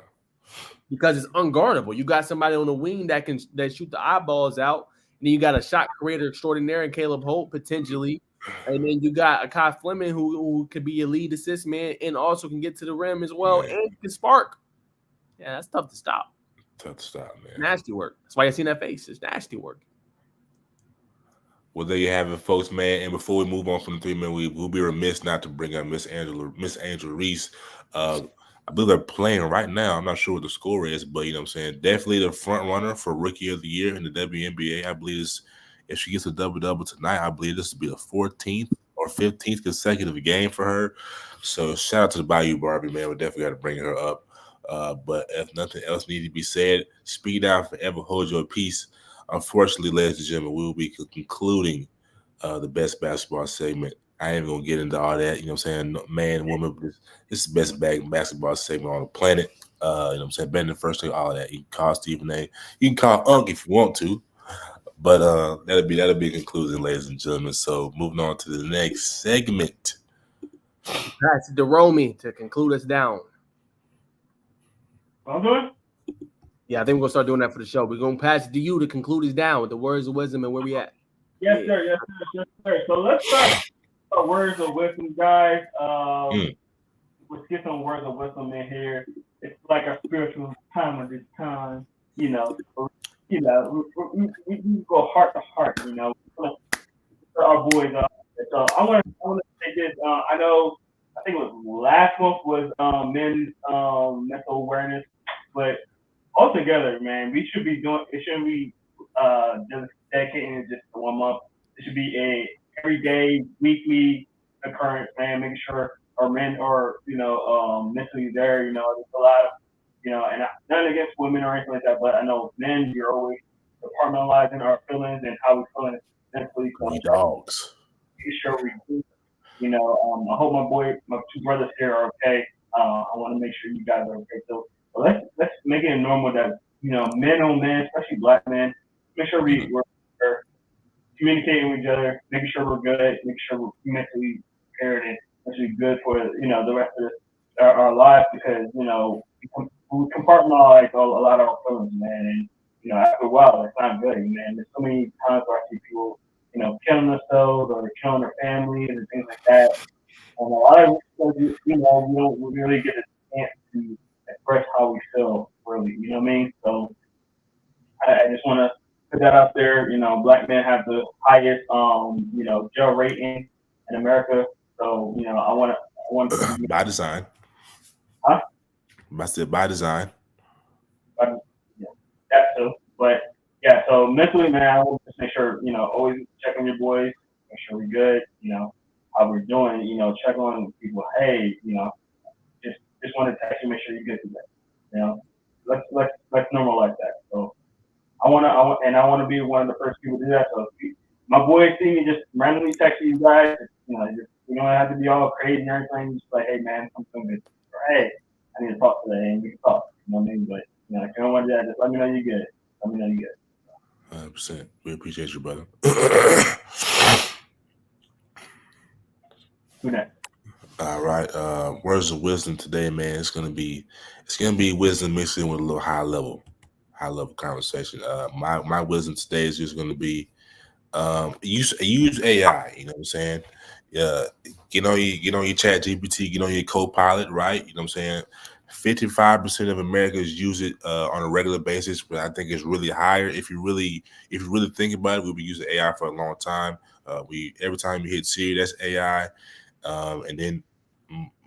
Because it's unguardable. You got somebody on the wing that can shoot the eyeballs out. And then you got a shot creator extraordinaire in Caleb Holt, potentially. And then you got a Kai Fleming who could be a lead assist man and also can get to the rim as well and can spark. Yeah, that's tough to stop. Tough to stop, man. Nasty work. That's why you seen that face. It's nasty work. Well, there you have it, folks, man. And before we move on from the 3 men, we'll be remiss not to bring up Miss Angela Reese. I believe they're playing right now. I'm not sure what the score is, but you know what I'm saying? Definitely the front runner for Rookie of the Year in the WNBA. I believe if she gets a double-double tonight, I believe this will be the 14th or 15th consecutive game for her. So shout out to the Bayou Barbie, man. We definitely got to bring her up. But if nothing else needs to be said, speak out, forever hold your peace. Unfortunately, ladies and gentlemen, we will be concluding the best basketball segment. I ain't going to get into all that, you know what I'm saying? Man, woman, this is the best basketball segment on the planet. You know what I'm saying? Better than the first thing, all of that. You can call Stephen A. You can call Unc if you want to. But that'll be a conclusion, ladies and gentlemen. So moving on to the next segment. Pass it to Romy to conclude us down. I'm doing? Yeah, I think we're going to start doing that for the show. We're going to pass it to you to conclude us down with the words of wisdom and where we at. Yes, sir. Yes, sir. Yes, sir. So let's start words of wisdom, guys. Let's get some words of wisdom in here. It's like a spiritual time of this time, you know. We go heart to heart, you know, for our boys. So I want to say this. I think it was last month was men's mental awareness, but altogether, man, we should be doing. It shouldn't be just dedicating it just to 1 month. It should be a everyday, weekly occurrence, man. Making sure our men are, mentally there. You know, there's a lot of, and nothing against women or anything like that, but I know men, you're always compartmentalizing our feelings and how we're feeling mentally. So We dogs. make sure we do. I hope my 2 brothers here are okay. I want to make sure you guys are okay. So let's make it normal that, men on men, especially black men, make sure we're communicating with each other, making sure we're good, making sure we're mentally prepared and actually good for, the rest of our lives, because, we compartmentalize a lot of our feelings, man. And, after a while, it's not good, man. There's so many times where I see people, killing themselves or killing their families and things like that. And a lot of it, we don't really get a chance to express how we feel, really. You know what I mean? So I just want to put that out there. Black men have the highest, jail rating in America. So, I want to by design. Huh? I said by design. That too. But yeah, so mentally, man, I want to just make sure, always check on your boys, make sure we're good, how we're doing, check on people. Hey, just want to text you, make sure you're good today. Let's normalize that. So I want to be one of the first people to do that. So if my boys see me just randomly texting you guys, you don't have to be all crazy and everything. Just like, hey man, I'm doing good. Or hey, I need to talk today, and we can talk. You know what I mean? But if you don't want to do that, just let me know you're good. Let me know you're good. 100%. We appreciate you, brother. Who next? All right. Words of wisdom today, man. It's gonna be wisdom mixed in with a little high level conversation. My wisdom today is just gonna be use AI. You know what I'm saying? Yeah. Get on your Chat GPT. Get on your Copilot. Right. You know what I'm saying? 55% of Americans use it on a regular basis, but I think it's really higher. If you really think about it, we've been using AI for a long time. Every time you hit Siri, that's AI, and then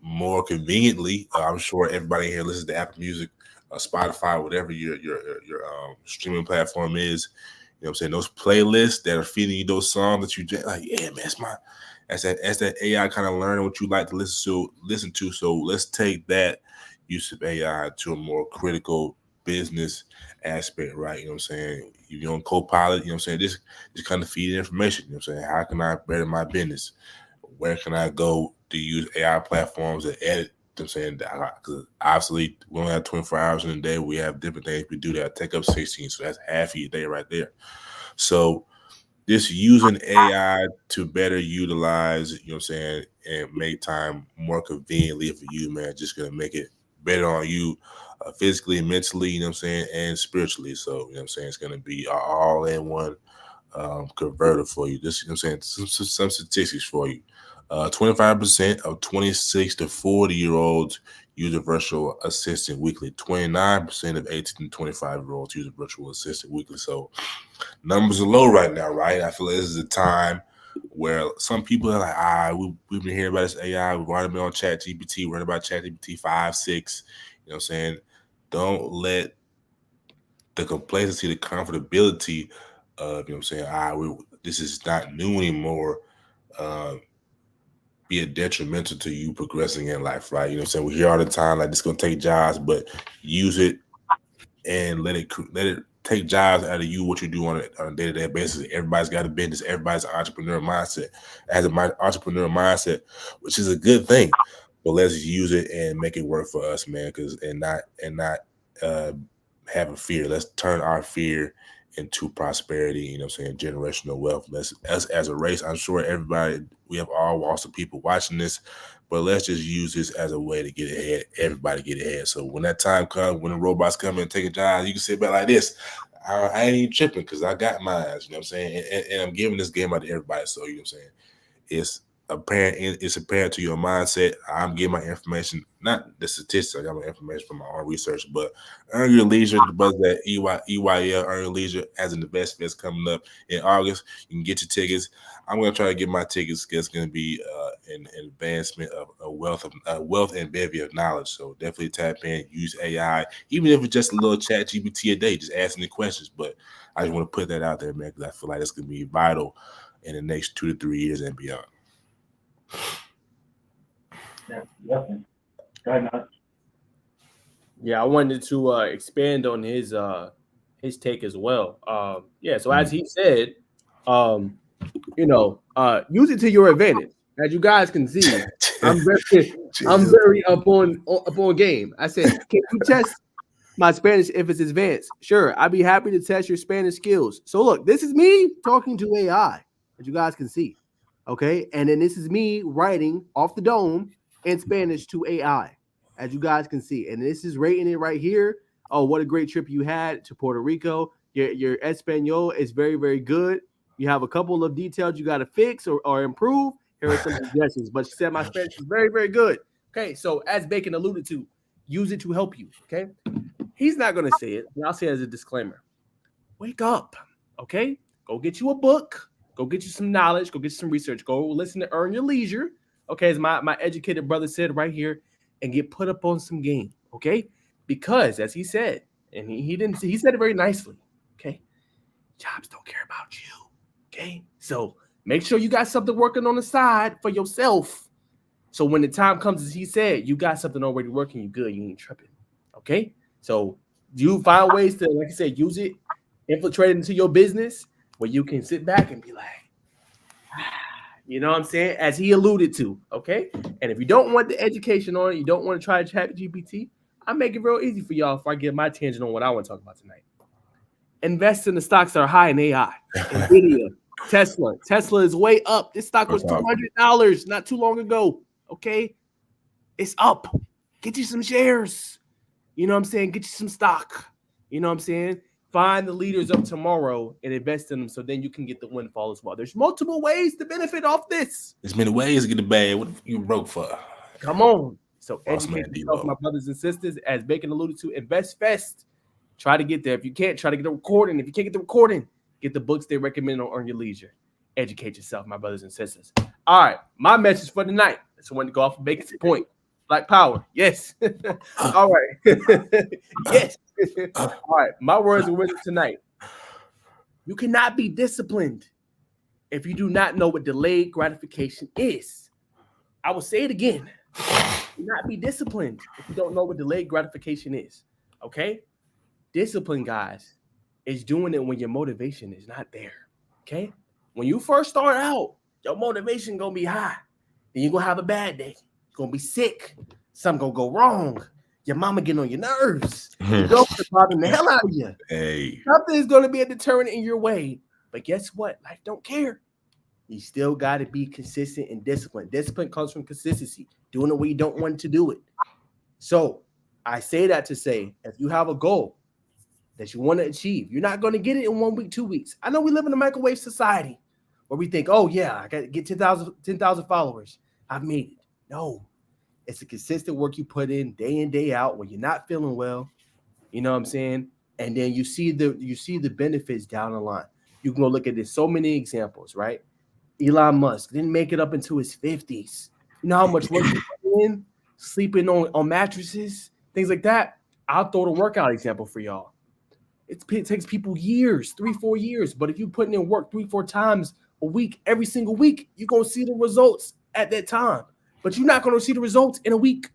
more conveniently, I'm sure everybody here listens to Apple Music, Spotify, whatever your streaming platform is. You know what I'm saying? Those playlists that are feeding you those songs that you just like, yeah, man, that's that AI kind of learning what you like to listen to. So let's take that use of AI to a more critical business aspect, right? You know what I'm saying? You're on Copilot, you know what I'm saying? Just kind of feed information, you know what I'm saying? How can I better my business? Where can I go to use AI platforms and edit. I'm saying because obviously we only have 24 hours in a day. We have different things we do that take up 16, so that's half of your day right there. So just using AI to better utilize, you know what I'm saying, and make time more conveniently for you, man, just gonna make it better on you physically, mentally, you know what I'm saying, and spiritually. So, you know what I'm saying, it's gonna be all in one converter for you. Just, you know what I'm saying, some statistics for you. 25% of 26 to 40-year-olds use a virtual assistant weekly. 29% of 18 to 25-year-olds use a virtual assistant weekly. So numbers are low right now, right? I feel like this is a time where some people are like, we've been hearing about this AI. We've already been on ChatGPT. We're about ChatGPT 5, 6. You know what I'm saying? Don't let the complacency, the comfortability of, you know what I'm saying, this is not new anymore, be a detrimental to you progressing in life, right? You know what I'm saying? We hear all the time like this is gonna take jobs, but use it and let it take jobs out of you, what you do on a day-to-day basis. Everybody's got a business, everybody's an entrepreneur mindset, has an entrepreneur mindset, which is a good thing. But let's use it and make it work for us, man, and not have a fear. Let's turn our fear into prosperity, you know what I'm saying, generational wealth. Us as a race, I'm sure everybody, we have all walks of people watching this, but let's just use this as a way to get ahead, everybody get ahead. So when that time comes, when the robots come in and take a job, you can sit back like this. I ain't even tripping because I got mine, you know what I'm saying? And I'm giving this game out to everybody. So, you know what I'm saying? It's apparent to your mindset. I'm getting my information, not the statistics. I got my information from my own research, but Earn Your Leisure, the buzz that EYL Earn Your Leisure as an Invest Fest coming up in August. You can get your tickets. I'm going to try to get my tickets. It's going to be an advancement of a wealth and bevy of knowledge. So definitely tap in, use AI, even if it's just a little ChatGPT a day, just asking the questions. But I just want to put that out there, man, because I feel like it's going to be vital in the next 2 to 3 years and beyond. Yeah, I wanted to expand on his take as well. So as he said, use it to your advantage. As you guys can see, I'm very up on game. I said, can you test my Spanish if it's advanced? Sure, I'd be happy to test your Spanish skills. So look, this is me talking to AI, as you guys can see. Okay, and then this is me writing off the dome in Spanish to AI, as you guys can see. And this is rating it right here. Oh, what a great trip you had to Puerto Rico. Your Espanol is very, very good. You have a couple of details you got to fix or improve. Here are some suggestions. But she said my Spanish is very, very good. Okay, so as Bacon alluded to, use it to help you. Okay, he's not going to say it, but I'll say it as a disclaimer. Wake up. Okay, go get you a book. Go get you some knowledge. Go get you some research. Go listen to Earn Your Leisure. Okay, as my educated brother said right here, and get put up on some game. Okay, because as he said, and he said it very nicely. Okay, jobs don't care about you. Okay, so make sure you got something working on the side for yourself. So when the time comes, as he said, you got something already working. You good. You ain't tripping. Okay, so you find ways to, like I said, use it, infiltrate it into your business, where you can sit back and be like, you know what I'm saying? As he alluded to, okay? And if you don't want the education on it, you don't want to try ChatGPT, I make it real easy for y'all if I get my tangent on what I want to talk about tonight. Invest in the stocks that are high in AI. NVIDIA, Tesla. Tesla is way up. This stock was $200 not too long ago, okay? It's up. Get you some shares. You know what I'm saying? Get you some stock. You know what I'm saying? Find the leaders of tomorrow and invest in them so then you can get the windfall as well. There's multiple ways to benefit off this. There's many ways to get the bag. What you broke for? Come on. So educate yourself, my brothers and sisters. As Bacon alluded to, Invest Fest. Try to get there. If you can't, try to get the recording. If you can't get the recording, get the books they recommend on Earn Your Leisure. Educate yourself, my brothers and sisters. All right. My message for tonight. I just wanted to go off of Bacon's point. Black power. Yes. All right. Yes. All right. My words of wisdom tonight. You cannot be disciplined if you do not know what delayed gratification is. I will say it again. Do not be disciplined if you don't know what delayed gratification is. Okay? Discipline, guys, is doing it when your motivation is not there. Okay? When you first start out, your motivation gonna be high. Then you're gonna have a bad day. You're gonna be sick. Something gonna go wrong. Your mama getting on your nerves. Your girlfriend bothering the hell out of you. Hey, Something is gonna be a deterrent in your way. But guess what? Life don't care. You still got to be consistent and disciplined. Discipline comes from consistency, doing it when you don't want to do it. So I say that to say, if you have a goal that you want to achieve, you're not going to get it in 1 week, 2 weeks. I know we live in a microwave society where we think, oh yeah, I got to get 10,000 followers. I've made it. No, it's a consistent work you put in day out when you're not feeling well. You know what I'm saying? And then you see the benefits down the line. You can go look at this. So many examples, right? Elon Musk didn't make it up into his 50s. You know how much work he put in, sleeping on mattresses, things like that. I'll throw the workout example for y'all. It takes people years, 3-4 years. But if you're putting in work 3-4 times a week, every single week, you're going to see the results at that time. But you're not going to see the results in a week,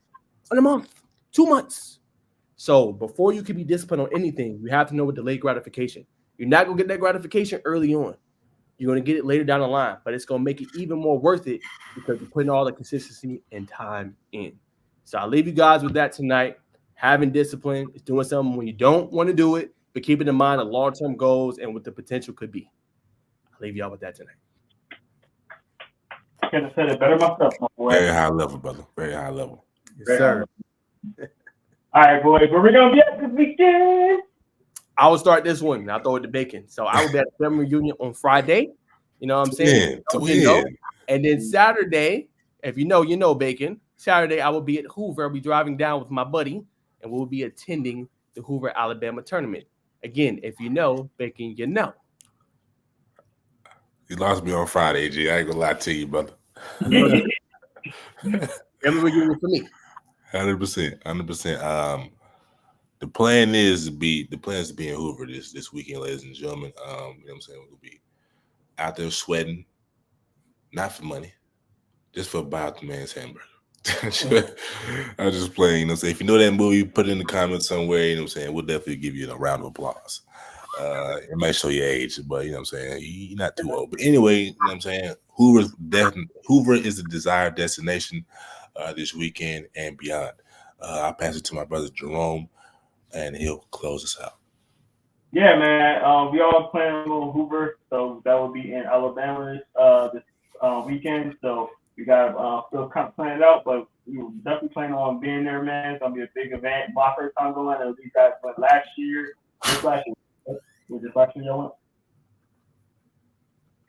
in a month, 2 months. So before you can be disciplined on anything, you have to know what delayed gratification. You're not going to get that gratification early on. You're going to get it later down the line, but it's going to make it even more worth it because you're putting all the consistency and time in. So I'll leave you guys with that tonight. Having discipline is doing something when you don't want to do it, but keeping in mind the long-term goals and what the potential could be. I'll leave y'all with that tonight. I could have said it better myself, my boy. very high level, brother. Very high level. Yes, sir. All right, boys. Where we going to be at this weekend? I will start this one and I'll throw it to Bacon. So I will be at the family reunion on Friday. You know what I'm saying? And then Saturday, if you know, Bacon. Saturday, I will be at Hoover. I'll be driving down with my buddy, and we'll be attending the Hoover, Alabama tournament. Again, if you know, Bacon, you know. You lost me on Friday, G. I ain't gonna lie to you, brother. Family reunion for me. 100%. The plan is to be in Hoover this weekend, ladies and gentlemen. You know what I'm saying? We'll be out there sweating, not for money, just for about the man's hamburger. I'm just playing, you know what I'm saying? If you know that movie, put it in the comments somewhere, you know what I'm saying? We'll definitely give you a round of applause. It might show your age, but you know what I'm saying? You're not too old. But anyway, you know what I'm saying? Hoover is the desired destination this weekend and beyond. I'll pass it to my brother Jerome, and he'll close us out. Yeah, man. We all planning on Hoover, so that will be in Alabama this weekend. So we got still kind of planning it out, but we were definitely planning on being there, man. It's gonna be a big event. My first time going. These guys went last year. Was this last year y'all went?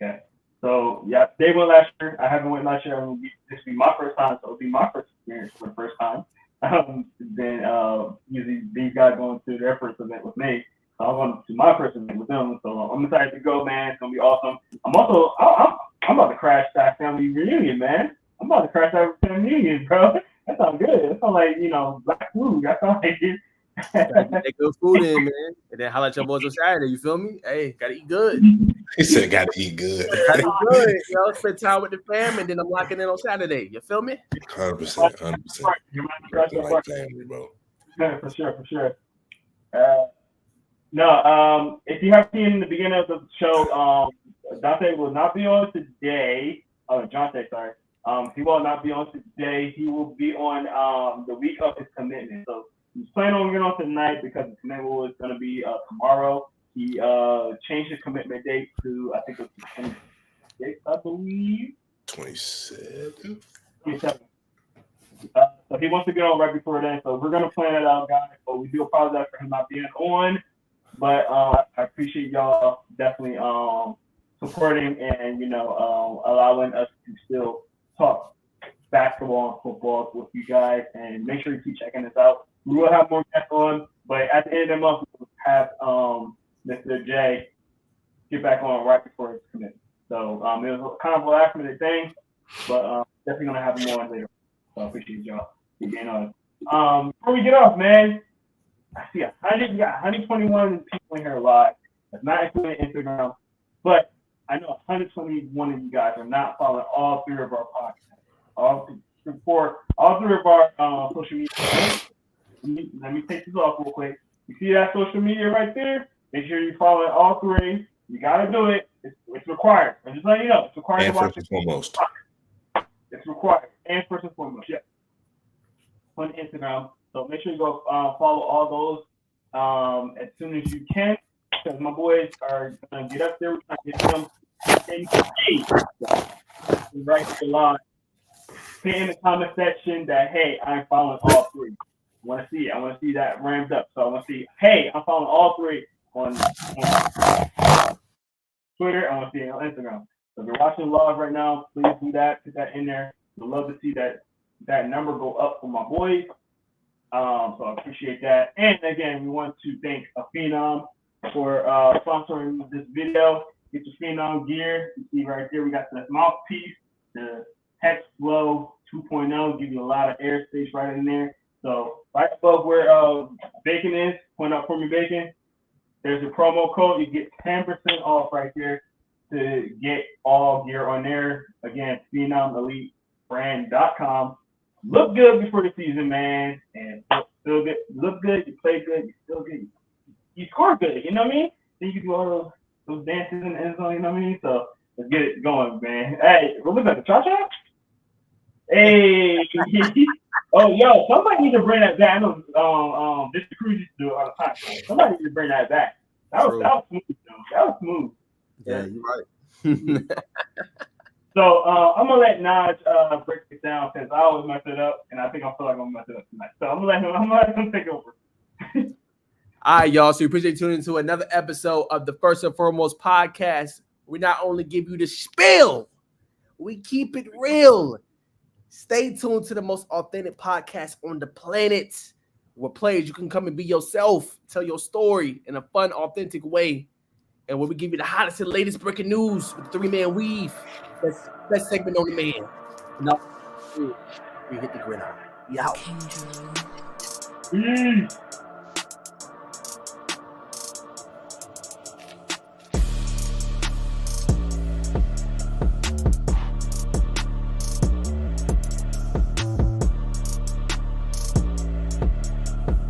Okay. So yeah, they went last year. I haven't went last year. This will be my first time, so it'll be my first experience for the first time. Then usually these guys going to their first event with me. So I'm going to my first event with them. So I'm excited to go, man. It's gonna be awesome. I'm about to crash that family reunion, man. I'm about to crash that family reunion, bro. That sounds good. That sounds like, black food. That sounds like it. Take good food in, man. And then holla at your boys on Saturday. You feel me? Hey, gotta eat good. He said, "Gotta eat good." Gotta eat good. Spend time with the fam, and then I'm locking in on Saturday. You feel me? 100%. Like family, bro. Yeah, for sure. If you have seen the beginning of the show, Dante will not be on today. Jonte, sorry. He will not be on today. He will be on the week of his commitment. So he's planning on getting on tonight because the commitment was going to be tomorrow. He changed his commitment date to, I think it was the 26th, I believe. 27. So he wants to get on right before then. So we're going to plan it out, guys. But we do apologize for him not being on. But I appreciate y'all definitely supporting and, allowing us to still talk basketball and football with you guys. And make sure you keep checking us out. We will have more guests on, but at the end of the month, we'll have Mr. J get back on right before his commitment. So it was kind of a last minute thing, but definitely going to have him on later. So I appreciate y'all getting on. Before we get off, man, I see 121 people in here live. That's not including Instagram, but I know 121 of you guys are not following all three of our podcasts. All three of our social media. Let me take this off real quick. You see that social media right there? Make sure you follow all three. You got to do it. It's required. I'm just letting you know. It's required to watch it. Foremost. It's required. And first and foremost, yeah. On Instagram. So make sure you go follow all those as soon as you can, because my boys are gonna get up there. We're trying to get them right to the line. Put in the comment section that, hey, I'm following all three. I want to see it. I want to see that ramped up. So I want to see, hey, I'm following all three on Twitter. I want to see it on Instagram. So if you're watching live right now, please do that. Put that in there. We'd love to see that number go up for my boys. So I appreciate that. And again, we want to thank Phenom for sponsoring this video. Get your Phenom gear. You see right there, we got the mouthpiece, the Hex Flow 2.0, give you a lot of airspace right in there. So right above where Bacon is, point out for me, Bacon. There's a promo code. You get 10% off right there to get all gear on there. Again, PhenomEliteBrand.com. Look good before the season, man, and feel good. Look good. You play good. You feel good. You score good. You know what I mean? Then you can do all those dances in the end zone. You know what I mean? So let's get it going, man. Hey, what was that? The cha-cha? Hey. Oh, yo, somebody need to bring that back. I know Mr. Cruz used to do it all the time. Somebody need to bring that back. That was smooth, though. That was smooth. Yeah, you're right. So I'm gonna let Naj break it down because I always mess it up, and I think I feel like I'm gonna mess it up tonight. So I'm gonna let him take over. All right, y'all. So we appreciate you tuning into another episode of the First and Foremost podcast. We not only give you the spiel, we keep it real. Stay tuned to the most authentic podcast on the planet. Where players, you can come and be yourself, tell your story in a fun, authentic way. And where we give you the hottest and latest breaking news with the 3-man weave. Best segment on the man. Now, we hit the gridiron. We out. Peace.